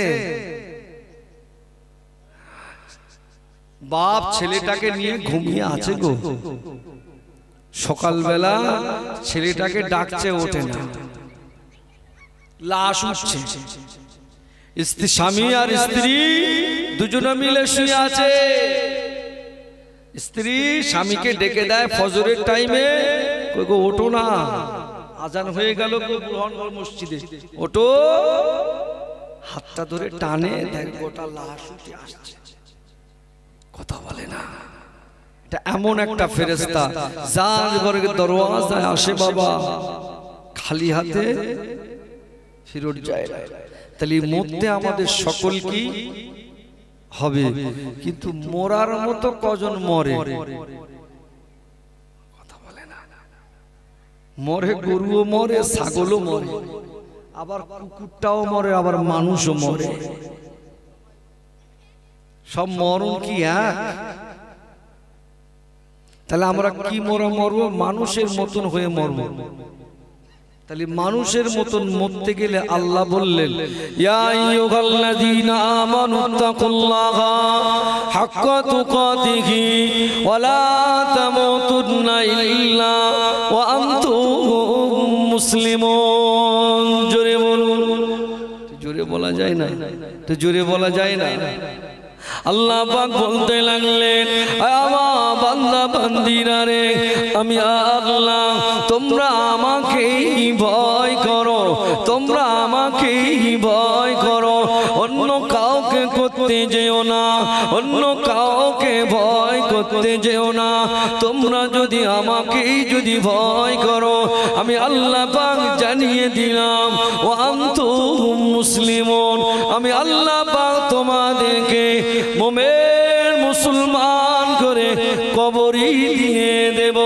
বাপ ছেলেটাকে নিয়ে ঘুমিয়ে আছে গো, সকালবেলা ছেলেটাকে ডাকছে, ওঠে না, লাশ উঠছে। স্বামী আর স্ত্রী দুজনে মিলে শুয়ে আছে। স্ত্রী স্বামীকে ডেকে দেয় ফজরের টাইমে, কই গো ওঠো না, আজান হয়ে গেল গো বুরহানগঞ্জ মসজিদে, ওঠো। হাতটা ধরে টানে, দেখ গোটা লাশ উঠে আসছে, কথা বলে না। এটা এমন একটা ফেরেশতা যার ঘরে দরওয়াজায় আসে বাবা, খালি হাতে ফিরত যায় না। তাহলে মরতে আমাদের সকল কি হবে, কিন্তু মরার মতো কজন মরে? কথা বলে না। মরে গরুও মরে, ছাগলও মরে, আবার কুকুরটাও মরে, আবার মানুষও মরে। সব মরণ কি এক? তাহলে আমরা কি মরবো? মানুষের মতন হয়ে মরবো। তাহলে মানুষের মতন মরতে গেলে আল্লাহ বললেন, ইয়া আইয়ুহাল্লাযীনা আমানুত্তাকুল্লাহা হাক্কা তুকাতিহি ওয়া লা তামুতুন্না ইল্লা ওয়া আনতুম মুসলিমুন। জোরে বলুন। জোরে বলা যায় না, তো জোরে বলা যায় না। আল্লাহ পাক বলতে লাগলেন, আমার বান্দা বান্দিরা রে, আমি আল্লাহ, তোমরা আমাকেই ভয় করো, তোমরা আমাকেই ভয় করো, অন্য কাউকে করতে যেও না, অন্য কাউকে ভয় করতে যেও না। তোমরা যদি আমাকেই যদি ভয় করো, আমি আল্লাহ পাক জানিয়ে দিলাম, ও আনতুম মুসলিমুন, আমি আল্লাহ পাক তোমাদেরকে মুমিন মুসলমান করে কবরই দিয়ে দেব।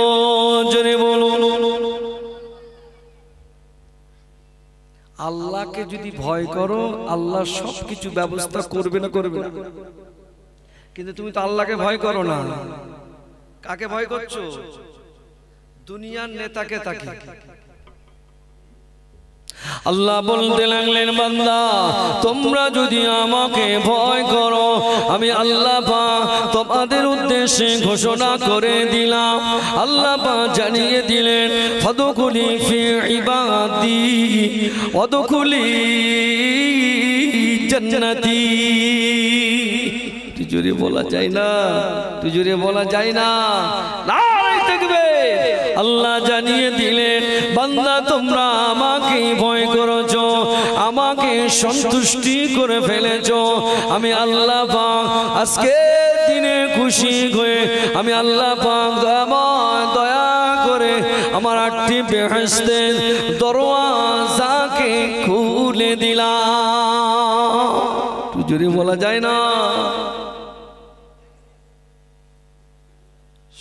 জোরে বলুন। আল্লাহকে যদি ভয় করো, আল্লাহ সবকিছু ব্যবস্থা করবে না, করবে না। কিন্তু তুমি তো আল্লাহকে ভয় করো না। কাকে ভয় করছো? দুনিয়ার নেতাকে। তাকে আল্লাহ বলতে লাগলেন, বান্দা তোমরা যদি আমাকে ভয় করো, আমি আল্লাহ পাক তোমাদের উদ্দেশ্যে ঘোষণা করে দিলাম। আল্লাহ পাক জানিয়ে দিলেন, ফাদখুলি ফি ইবাদি ওয়াদখুলি জান্নাতি। জোরে বলা যায় না, জোরে বলা যায় না। নারায়ে তাকবীর। আল্লাহ জানিয়ে দিলেন, বান্দা তোমরা আমাকে ভয় করেছো, আমাকে সন্তুষ্টি করে ফেলেছো। আমি আল্লাহ পাক আজকে দিনে খুশি হয়ে আমি আল্লাহ পাক দয়া করে আমার 8টি বেহেশতের দরওয়াজাকে খুলে দিলাম। জোরে বলা যায় না?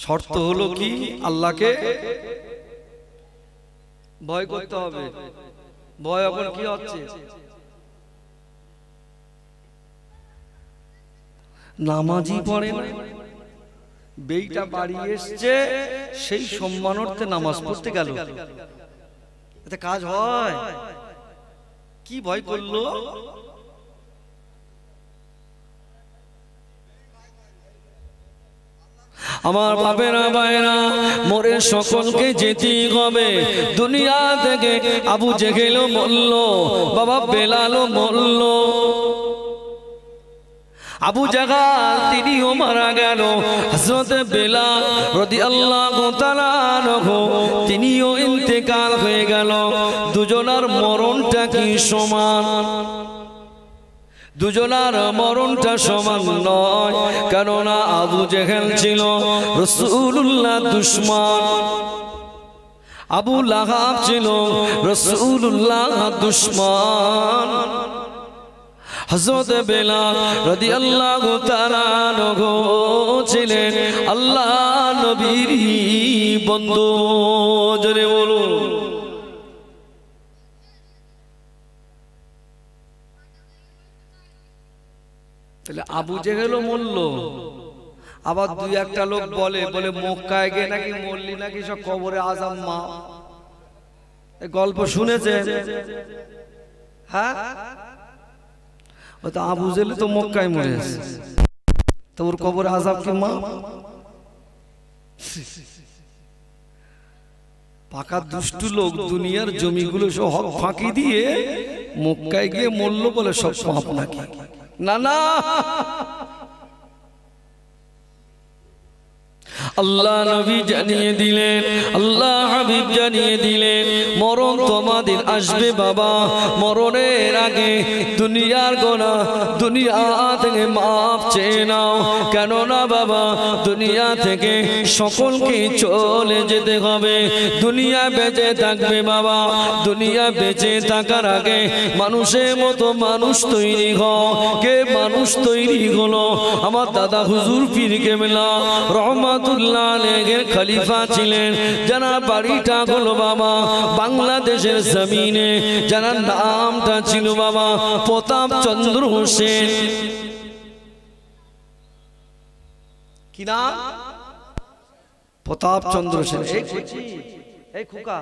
শর্ত হলো কি? আল্লাহকে ভয় করতে হবে। ভয় এখন কি হচ্ছে? নামাজি পড়ে না, বেইটা বাড়ি এসছে, সেই সম্মানার্থে নামাজ পড়তে গেল, এতে কাজ হয়? কি ভয় করলো? আমার বাপেরা ভাইরা, মরে সকলকে যেতেই হবে দুনিয়া থেকে। আবু জেহেলও মরল, বাবা বেলালও মরল, আবু জাহাল তিনিও মারা গেল, হযরত বেলাল রাদিয়াল্লাহু তাআলা আনহু তিনিও ইন্তেকাল হয়ে গেল। দুজনার মরণটা কি সমান? দুজনার মরণটা সমান নয়, কেননা আবু জেহেল ছিল রাসূলুল্লাহ দুশমন, আবু লাহাব ছিল রাসূলুল্লাহ দুশমন, হযরত বেলাল রাদিয়াল্লাহু তাআলা আনহু ছিলেন আল্লাহ নবীর বন্ধু। জোরে বলুন। তাহলে আবু জেহেলও মরল, আবার দুই একটা লোক বলে মক্কায় গিয়ে নাকি মরলি নাকি সব কবরে আজম মা, এই গল্প শুনেছেন? হ্যাঁ, তো আবু জেহেল তো মক্কায় মরেছে, তো ওর কবরে আযাব কি মা? পাকা দুষ্টু লোক দুনিয়ার জমিগুলো সব হক ফাঁকি দিয়ে মক্কায় গিয়ে মরল বলে সব পাপ নাকি? না না, আল্লাহ নবী জানিয়ে দিলেন, আল্লাহ হাবিব জানিয়ে দিলেন, মরণ তোমাদের আসবে বাবা। মরণের আগে দুনিয়ার গুনাহ দুনিয়া থেকে মাফ চেয়ে নাও, কেননা বাবা দুনিয়া থেকে সকলকে চলে যেতে হবে। দুনিয়া বেঁচে থাকবে বাবা, দুনিয়া বেঁচে থাকার আগে মানুষের মতো মানুষ তৈরি হও। কে মানুষ তৈরি হলো? আমার দাদা হুজুর পীর কেবলা রহমাতুল্লাহ আলাইহির খলিফা ছিলেন, যারা বাড়িটা হলো বাবা বাংলাদেশের জমিনে, যারা নামটা ছিল বাবা প্রতাপ চন্দ্র হোসেন। কি নাম? প্রতাপ চন্দ্র সেন। এই খোকা,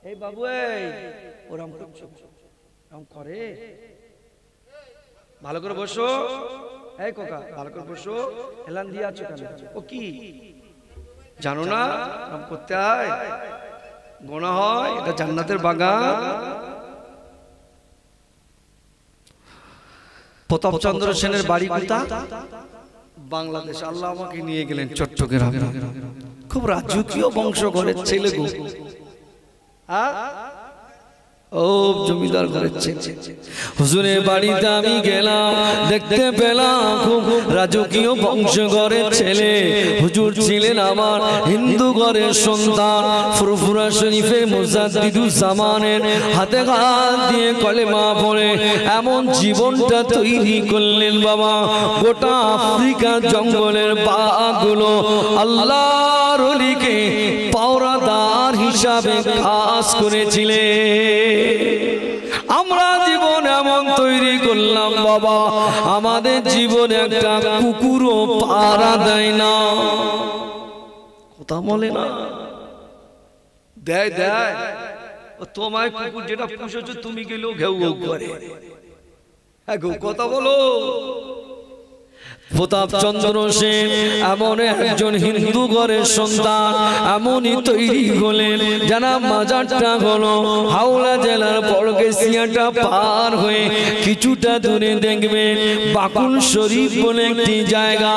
এই বাবু, এই ওরম করে, ভালো করে বসো। এই খোকা, ভালো করে বসো। হেলান দিয়ে আছো কেন? ও কি জানো না কাম করতে হয়, গোনা হয়, এটা জান্নাতের বাগান। প্রতাপ চন্দ্র সেনের বাড়ি কোথায়? বাংলাদেশ। আল্লাহ আমাকে নিয়ে গেলেন চট্টগ্রামে। খুব রাজকীয় বংশ ঘরের ছেলে গো। ও জমিদার ঘরের ছেলে। হুজুরের বাড়িতে আমি গেলাম, দেখতে পেলাম খুব রাজকীয় বংশ ঘরের ছেলে। হুজুর ছিলেন আমার হিন্দু ঘরের সন্তান। ফুরফুরা শরীফে মুজাদ্দিদুজ্জামানের হাতে হাত দিয়ে কলেমা পড়ে এমন জীবনটা তৈরি করলেন বাবা। গোটা আফ্রিকা জঙ্গলের বাঘগুলো আল্লাহর ওলিকে পাওরাদার হিসাবে কাজ করেছিলেন। আমরা জীবন এমন তৈরি করলাম বাবা, আমাদের জীবনে একটা কুকুরও পাড়া দেয় না। কথা বলে না? দেয় দেয়। তোমায় কুকুর যেটা পুষেছো তুমি গেলেও ঘেউ ঘেউ করে। হ্যাঁ গো, কথা বলো। প্রতাপ চন্দ্র সেন এমন একজন হিন্দু ঘরের সন্তান, এমনই তৈরি হলেন। জানা মাজারটা হলো হাওড়া জেলার বড়গেছিয়াটা পার হয়ে কিছুটা দূরে দেখবেন বাকুল শরীফ বলে একটি জায়গা।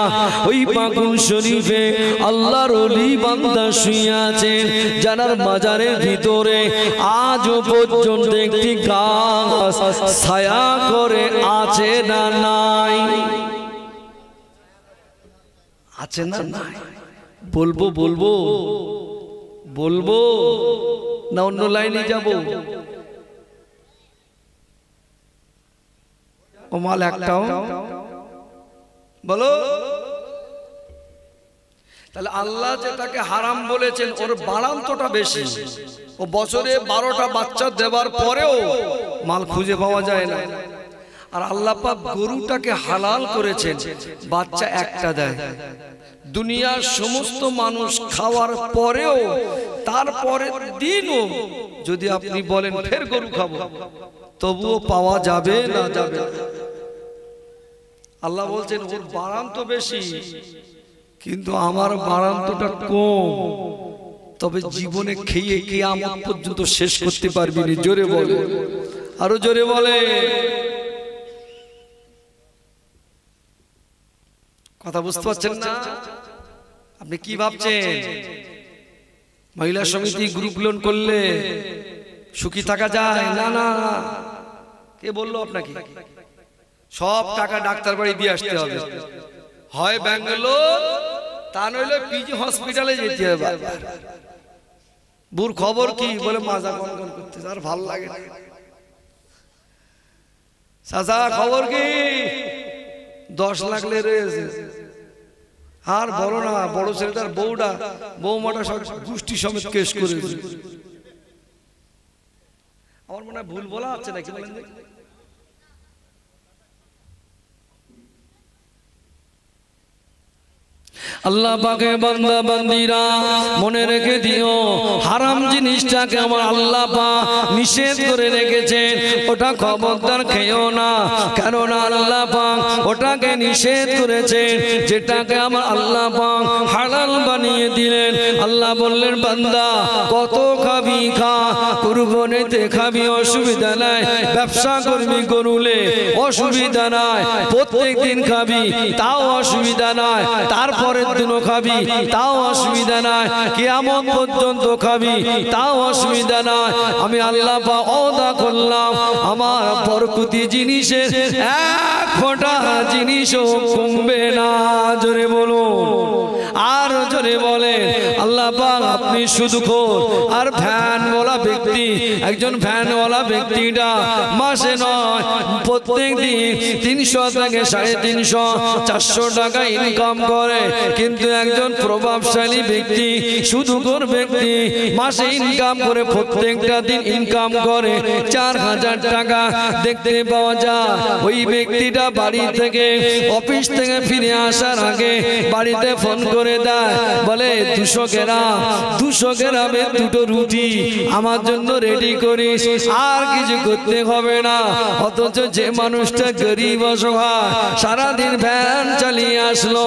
ওই বাকুল শরীফে আল্লাহর ওলি বান্দা শুয়ে আছেন, যার মাজারের ভিতরে আজও পর্যন্ত একটি গাছ ছায়া করে আছে না নাই? আছে না নাই? বলবো বলবো বলবো না অন্য লাইনে যাব? ও মাল একটাও বলো। তাহলে আল্লাহ যেটাকে হারাম বলেছেন ওর বাড়ান্তটা বেশি। ও বছরে 12টা বাচ্চা দেওয়ার পরেও মাল খুঁজে পাওয়া যায় না। আর আল্লাহ পাক গরুটাকে হালাল করেছেন, বাচ্চা একটা দেয়। দুনিয়ার সমস্ত মানুষ খাওয়ার পরেও তারপরের দিনও যদি আপনি বলেন ফের গরু খাবো, তবুও পাওয়া যাবে না যাবে। আল্লাহ বলছেন ওর বাড়ান্ত বেশি, কিন্তু আমার বাড়ান্তটা কম। তবে জীবনে খেয়ে কিয়ামত পর্যন্ত শেষ করতে পারবি না। জোরে বলে, আরো জোরে বলে। কথা বুঝতে পারছেন না? আপনি কি ভাবছেন মহিলা সমিতি গ্রুপ লোন করলে সুখী থাকা যায়? না না, কে বললো আপনাকে? সব টাকা ডাক্তার বাড়ি দিয়ে আসতে হবে, হয় ব্যাঙ্গালোর, তা নইলে পিজি হসপিটালে যেতে হবে। বুর খবর কি বলে মাজা গনগন করতে, আর ভাল লাগে না। চাচা খবর কি? 10 লাখ লে রয়েছে। আর বলো না, বড় ছেলেটার বৌমাটা সব গোষ্ঠী সমেত কেস করেছে। আমার মনে হয় ভুল বলা আছে নাকি বলেন? আল্লাহ পাকের বান্দা বান্দিরা মনে রেখে দিও, হারাম জিনিসটাকে আমার আল্লাহ পাক নিষেধ করে রেখেছেন, ওটা খবরদার খেও না। কেননা আল্লাহ পাক ওটাকে নিষেধ করেছেন, যেটাকে আমার আল্লাহ পাক হালাল বানিয়ে দিলেন। আল্লাহ বললেন বান্দা কত খাবি খা, কুরবানিতে খাবি অসুবিধা নাই, ব্যবসা করবি গরুলে অসুবিধা নাই, প্রত্যেক দিন খাবি তাও অসুবিধা নাই, তারপরের দিনও খাবি তাও অসুবিধা নাই, কিয়ামত পর্যন্ত খাবি তাও অসুবিধা নাই। আমি আল্লাহ পাক ওয়াদা করলাম আমার বরকতি জিনিসের এক ফোঁটা জিনিসও কমবে না। জোরে বলুন, আর জোরে বলে। আল্লাহ পাক আপনি শুধু খোর আর ভ্যানওয়ালা ব্যক্তি, একজন ভ্যানওয়ালা ব্যক্তিটা মাসে নয় প্রত্যেক দিন 300 থেকে 350 400 টাকা ইনকাম করে, কিন্তু একজন প্রভাবশালী ব্যক্তি শুধু খোর ব্যক্তি মাসে ইনকাম করে প্রত্যেকটা দিন ইনকাম করে 4000 টাকা দেখতে পাওয়া যায়। ওই ব্যক্তিটা বাড়ি থেকে অফিস থেকে ফিরে আসার আগে বাড়িতে ফোন করে দেয়, বলে 200 গ্রামের 2টো রুটি আমার জন্য রেডি করিস, আর কিছু করতে হবে না। অথচ যে মানুষটা গরিব অসহায় সারাদিন ভ্যান চালিয়ে আসলো,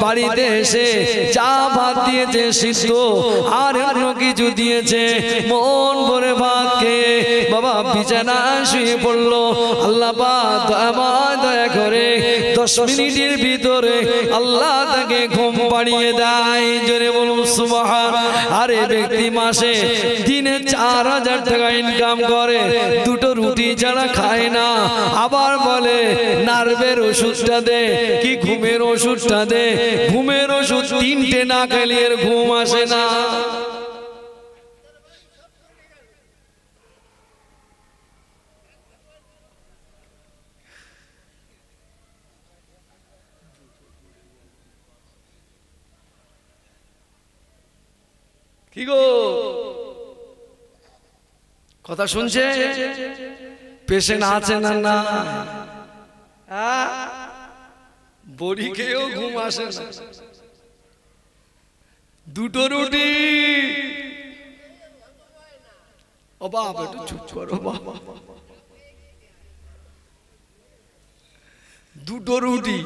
বাড়িতে এসে চা ভাত দিয়েছে সিদ্ধ আর অন্য কিছু দিয়েছে, মন ভরে ভাত খেয়ে বাবা বিছানায় শুয়ে পড়লো। আল্লাহ পাক দয়া করে 10 মিনিটের ভিতরে আল্লাহ তাকে ঘুম পাড়িয়ে দেয়। জোরে বলুন সুবহান। আরে ব্যক্তি মাসে দিনে 4000 টাকা ইনকাম করে, 2টো রুটি ছাড়া খায় না, আবার বলে নার্ভের ওষুধটা দে, কি ঘুমের ওষুধটা দে। ঘুমের ওষুধ 3টে না খেলে এর ঘুম আসে না। কি গো কথা শুনছে? পেশেন্ট আছে না? না, বড়ি খেয়েও ঘুম আসে না। 2টো রুটি, ও বাবা একটু চুপ করো বাবা। 2টো রুটি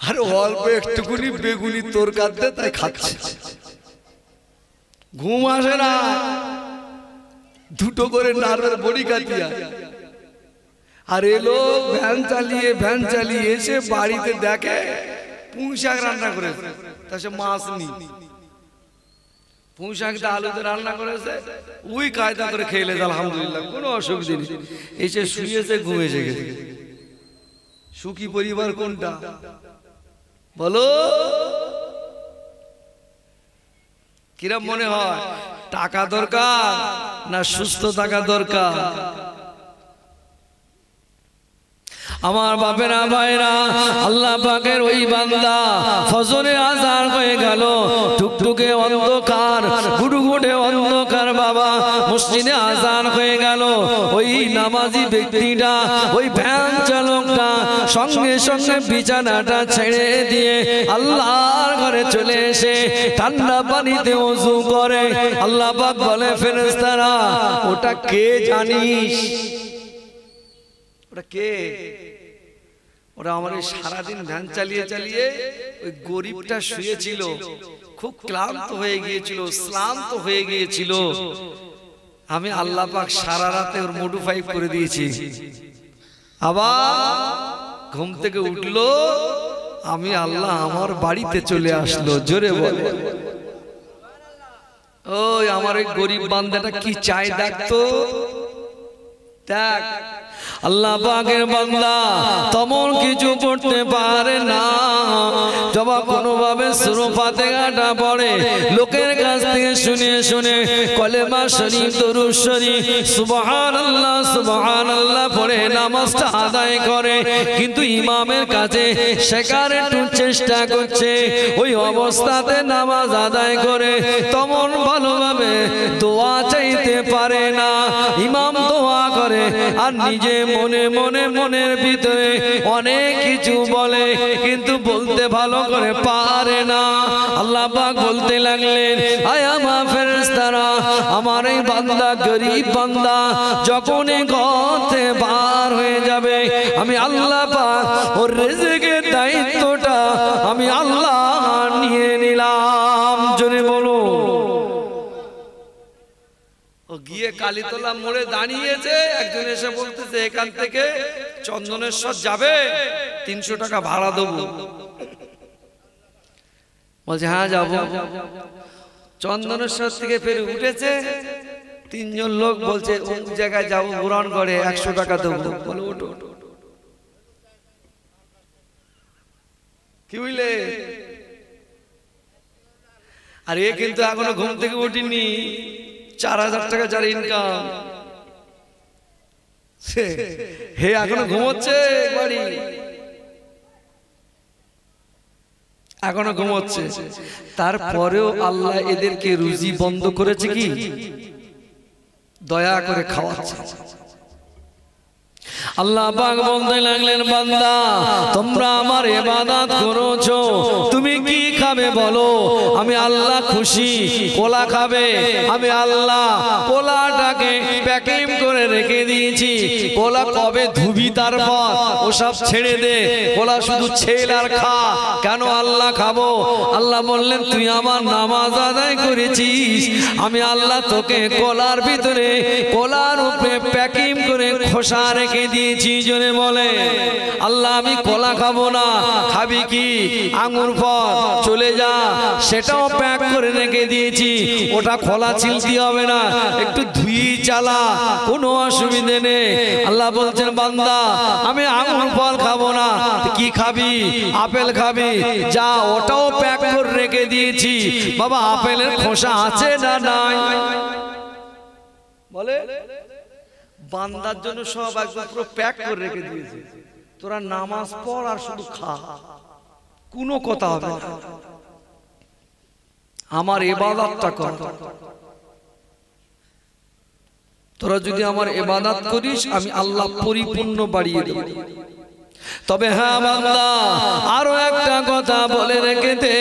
আর অল্প একটুকুনি বেগুনি তরকার দে তাই খাচ্ছে, ঘুম আসে না, দুটো করে নার্ভের বড়ি কাটিয়া। আর এলো ভ্যান চালিয়ে এসে বাড়িতে দেখে পুঁই শাক রান্না করেছে, তা সে মাছ নি, পুঁই শাক আলুতে রান্না করেছে, ওই কায়দা করে খেলে আলহামদুলিল্লাহ, কোনো অসুবিধা নেই। এসে শুয়েছে, ঘুমিয়েছে গেছে। সুখী পরিবার কোনটা বলো? কিরম মনে হয়, টাকা দরকার না সুস্থ থাকা দরকার? আমার বাপেরা ভাইরা, আল্লাহ পাকের ওই বান্দা ফজরে আযান হয়ে গেল, টুকটুকে অন্ধকার, গুডগুডে অন্ধকার বাবা, মসজিদে আযান হয়ে গেল। ওই নামাজি ব্যক্তিটা, ওই ভ্যান চালকটা সঙ্গে সঙ্গে বিছানাটা ছেড়ে দিয়ে আল্লাহর ঘরে চলে এসে ঠান্ডা পানিতে ওযু করে। আল্লাহ পাক বলে, ফেরেশতারা, ওটা কে জানিস? ওটা কে? ওরা আমার এই সারাদিন ভ্যান চালিয়ে ওই গরিবটা শুয়েছিল, খুব ক্লান্ত হয়ে গিয়েছিল, শ্রান্ত হয়ে গিয়েছিল। আমি আল্লাহ পাক সারা রাতে ওর মডিফাই করে দিয়েছি। আবার ঘুম থেকে উঠলো, আমি আল্লাহ আমার বাড়িতে চলে আসলো। জোরে বলে, ওই আমার ওই গরিব বান্দাটা কি চাই দেখতো, দেখ। আল্লাহ পাকের বান্দা তেমন কিছু করতে পারে না, যবা কোনোভাবে সূরা ফাতিহাটা পড়ে, লোকের কাছ থেকে শুনে শুনে কলেমা শরীফ, দরুদ শরীফ, সুবহানাল্লাহ সুবহানাল্লাহ পড়ে নামাজটা আদায় করে। কিন্তু ইমামের কাছে শেখার একটু চেষ্টা করছে, ওই অবস্থাতে নামাজ আদায় করে তেমন ভালোভাবে দোয়া চাইতে পারে না। ইমাম দোয়া করে আর নিজে মনে মনে মনের ভিতরে অনেক কিছু বলে, কিন্তু বলতে ভালো করে পারে না। আল্লাহ পাক বলতে লাগলেন, আয় আমার ফেরেশতারা, আমার এই বান্দা গরীব বান্দা যখনই ঘর থেকে বার হয়ে যাবে, আমি আল্লাহ পাক ওর রিজিকের দায়িত্বটা আমি আল্লাহ নিয়ে নিলাম। জোরে বলো। ও গিয়ে কালীতলা মোড়ে দাঁড়িয়েছে, একজন এসে বলতেছে, এখান থেকে চন্দনেশ্বর যাবে, 300 টাকা ভাড়া দেবো। বলছে হ্যাঁ যাবো। চন্দনেশ্বর থেকে ফের উঠেছে, 3 জন লোক বলছে ওই জায়গায় যাবো, গ্রহণ করে 100 টাকা দেবো। বলে ওঠো। কি বুঝলে? আর এ কিন্তু এখনো ঘুম থেকে উঠিনি, 4000 টাকা যার ইনকাম, হে এখনো ঘুমোচ্ছে, বাড়ি এখনো ঘুমোচ্ছে। তারপরেও আল্লাহ এদেরকে রুজি বন্ধ করেছে কি? দয়া করে খাওয়াচ্ছে। আল্লাহ পাক বলতে লাগলেন, বান্দা তোমরা আমার ইবাদত করেছো, তুমি কি খাবে বলো? আমি আল্লাহ খুশি, কোলা খাবে, আমি আল্লাহ কোলাটাকে প্যাকিং করে রেখে দিয়েছি। কোলা কবে ধুবি তারপর ওসব ছেড়ে দে, কোলা শুধু ছেল আর খা। কেন আল্লাহ খাবো? আল্লাহ বললেন, তুই আমার নামাজ আদায় করেছিস, আমি আল্লাহ তোকে কোলার ভিতরে, কোলার উপরে প্যাকিং করে খোসা রেখে দিয়েছি। জোরে বলে, আল্লাহ আমি কলা খাবো না, খাবি কি? আঙ্গুর ফল, চলে যা, সেটাও প্যাক করে রেখে দিয়েছি, ওটা খোলা ছিলতে হবে না, একটু ধুই চালা, কোনো অসুবিধে নেই। আল্লাহ বলছেন, বান্দা আমি আঙ্গুর ফল খাবো না, কি খাবি? আপেল খাবি, যা, ওটাও প্যাক করে রেখে দিয়েছি। বাবা আপেলের খোসা আছে না নাই? বলে বান্দার জন্য সব একদম পুরো প্যাক করে রেখে দিয়েছে, তোরা নামাজ পড় আর শুধু খা, কোনো কথা হবে না, আমার ইবাদতটা কর। তোরা যদি আমার ইবাদত করিস, আমি আল্লাহ পরিপূর্ণ বাড়িয়ে দেব। তবে হ্যাঁ বান্দা, আরো একটা কথা বলে রেখে দে,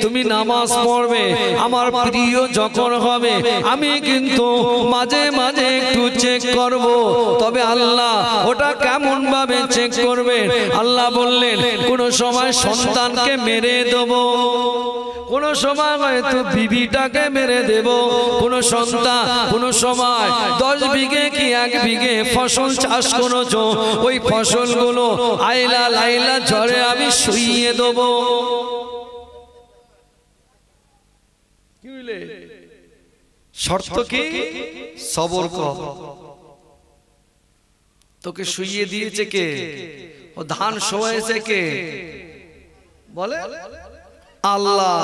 তুমি নামাজ পড়বে, আমার প্রিয় যখন হবে আমি কিন্তু মাঝে মাঝে একটু চেক করব। তবে আল্লাহ ওটা কেমন ভাবে চেক করবে? আল্লাহ বললেন কোন সময় সন্তানকে মেরে দেবো, কোন সময় হয়তো বিবিটাকে মেরে দেব, কোন সন্তান কোন সময় 10 বিঘে কি 1 বিঘে ফসল চাষ করেছো, ওই ফসলগুলো আইলা লাইলা ঝড়ে আমি শুইয়ে দেব। কি বলে? শর্ত কি? সবর কর। তোকে শুইয়ে দিয়েছে কে? ও ধান শোয়াইছে কে? বলে আল্লাহ।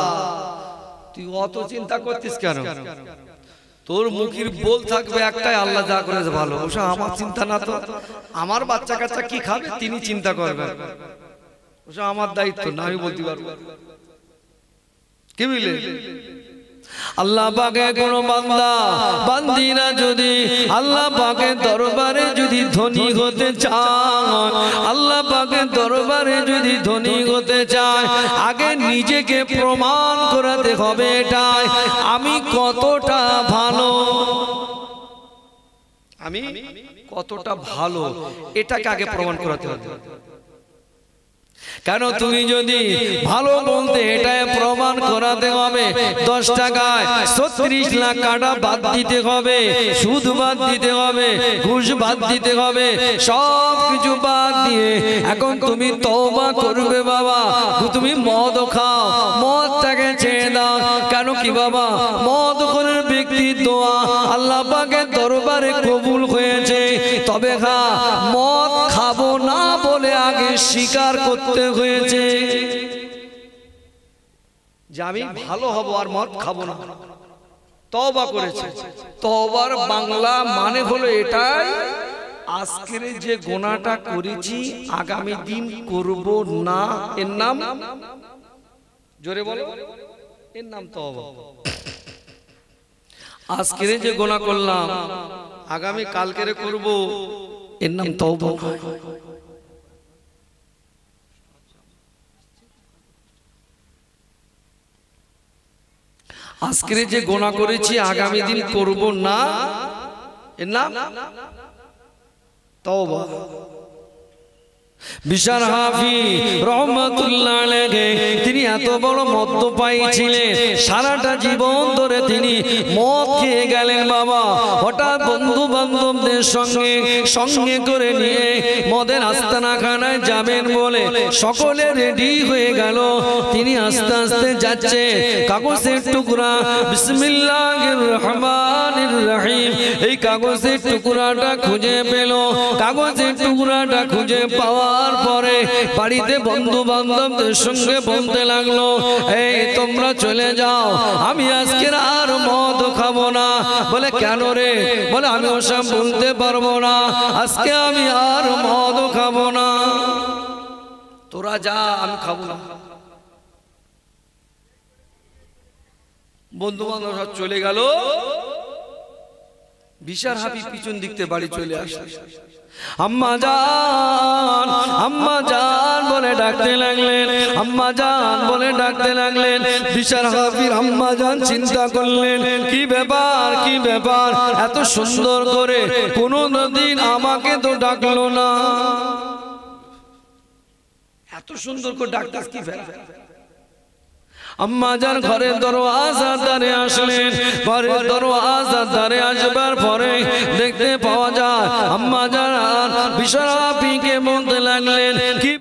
তুই অত চিন্তা করতিস কেন? তোর মুখের বল থাকবে একটাই, আল্লাহ যা করেছে ভালো। ওসব আমার চিন্তা না, তো আমার বাচ্চা কাচ্চা কি খাবে তিনি চিন্তা করবেন, ওসব আমার দায়িত্ব না, আমি বলতে পারবো। কি বুঝলে? আল্লাহ পাকে কোন বান্দা বান্দিরা যদি আল্লাহ পাকের দরবারে যদি ধনী হতে চায়, আল্লাহ পাকের দরবারে যদি ধনী হতে চায়, আগে নিজেকে প্রমাণ করাতে হবে এটাই, আমি কতটা ভালো, আমি কতটা ভালো, এটাকে আগে প্রমাণ করাতে হবে। কেন? তুমি যদি ভালো বলতে এটাই প্রমাণ করাতে হবে, 10 টাকায় 36 লাখ টাকা বাদ দিতে হবে, সুদ বাদ দিতে হবে, ঘুষ বাদ দিতে হবে, সব কিছু বাদ দিয়ে এখন তুমি তওবা করবে বাবা। তুমি মদ খাও, মদটাকে ছেড়ে দাও। কেন কি বাবা? মদ খোরের ব্যক্তির দোয়া আল্লাহ পাকের দরবারে কবুল হয়েছে। তবে হ্যাঁ, মদ খাবো না বলে আগে স্বীকার করতে হয়েছে যে আমি ভালো হব আর মদ খাবো না। তওবা করেছে। তওবার বাংলা মানে হলো এটাই, আজকের যে গুনাহটা করেছি আগামী দিন করব না, এর নাম, জোরে বলো, এর নাম তওবা। আজকের যে গুনাহ করলাম আগামী কালকেরে করব, এর নাম তওবা। আজকের যে গুনাহ করেছি আগামী দিন করব না, এর নাম তওবা। বিশার হাফিজ রহমাতুল্লাহ আলাইহি তিনি এত বড় মদ্যপায়ী ছিলেন, সারাটা জীবন ধরে তিনি মদ খেয়ে গেলেন বাবা। হঠাৎ বন্ধু বান্ধবদের সঙ্গে করে নিয়ে মদের আস্তানাখানায় যাবেন বলে সকলে রেডি হয়ে গেল। তিনি আস্তে আস্তে যাচ্ছে, কাগজের টুকরা বিসমিল্লাহির রহমানির রহিম, এই কাগজের টুকরাটা খুঁজে পেল। কাগজের টুকরাটা খুঁজে পাওয়ার পরে বাড়িতে বন্ধু বান্ধবদের সঙ্গে বলতে লাগলো, এই তোমরা চলে যাও, আমি আজকে আর মদ খাবো না। বলে কেন রে? বলে আমি ওসব বলতে পারবো না, আজকে আমি আর মদ খাবো না। তোরা যা, আমি খাবো না। বন্ধু বান্ধব সব চলে গেল। বিশার হাফিজ পিছন দিক থেকে বাড়ি চলে আসে। আম্মা জান, আম্মা জান বলে ডাকতে লাগলেন, আম্মা জান বলে ডাকতে লাগলেন। বিশার হাফিজ আম্মা জান চিন্তা করলেন, কি ব্যাপার, কি ব্যাপার, এত সুন্দর করে কোনদিন আমাকে তো ডাকলো না, এত সুন্দর করে ডাকতাস কি ব্যাপার? আম্মা জান ঘরের দরওয়াজার ধারে আসলেন। ঘরের দরওয়াজার ধারে আসবার পরে দেখতে পাওয়া যায় আম্মা জান বিশাল হাফিজকে বলতে লাগলেন, কি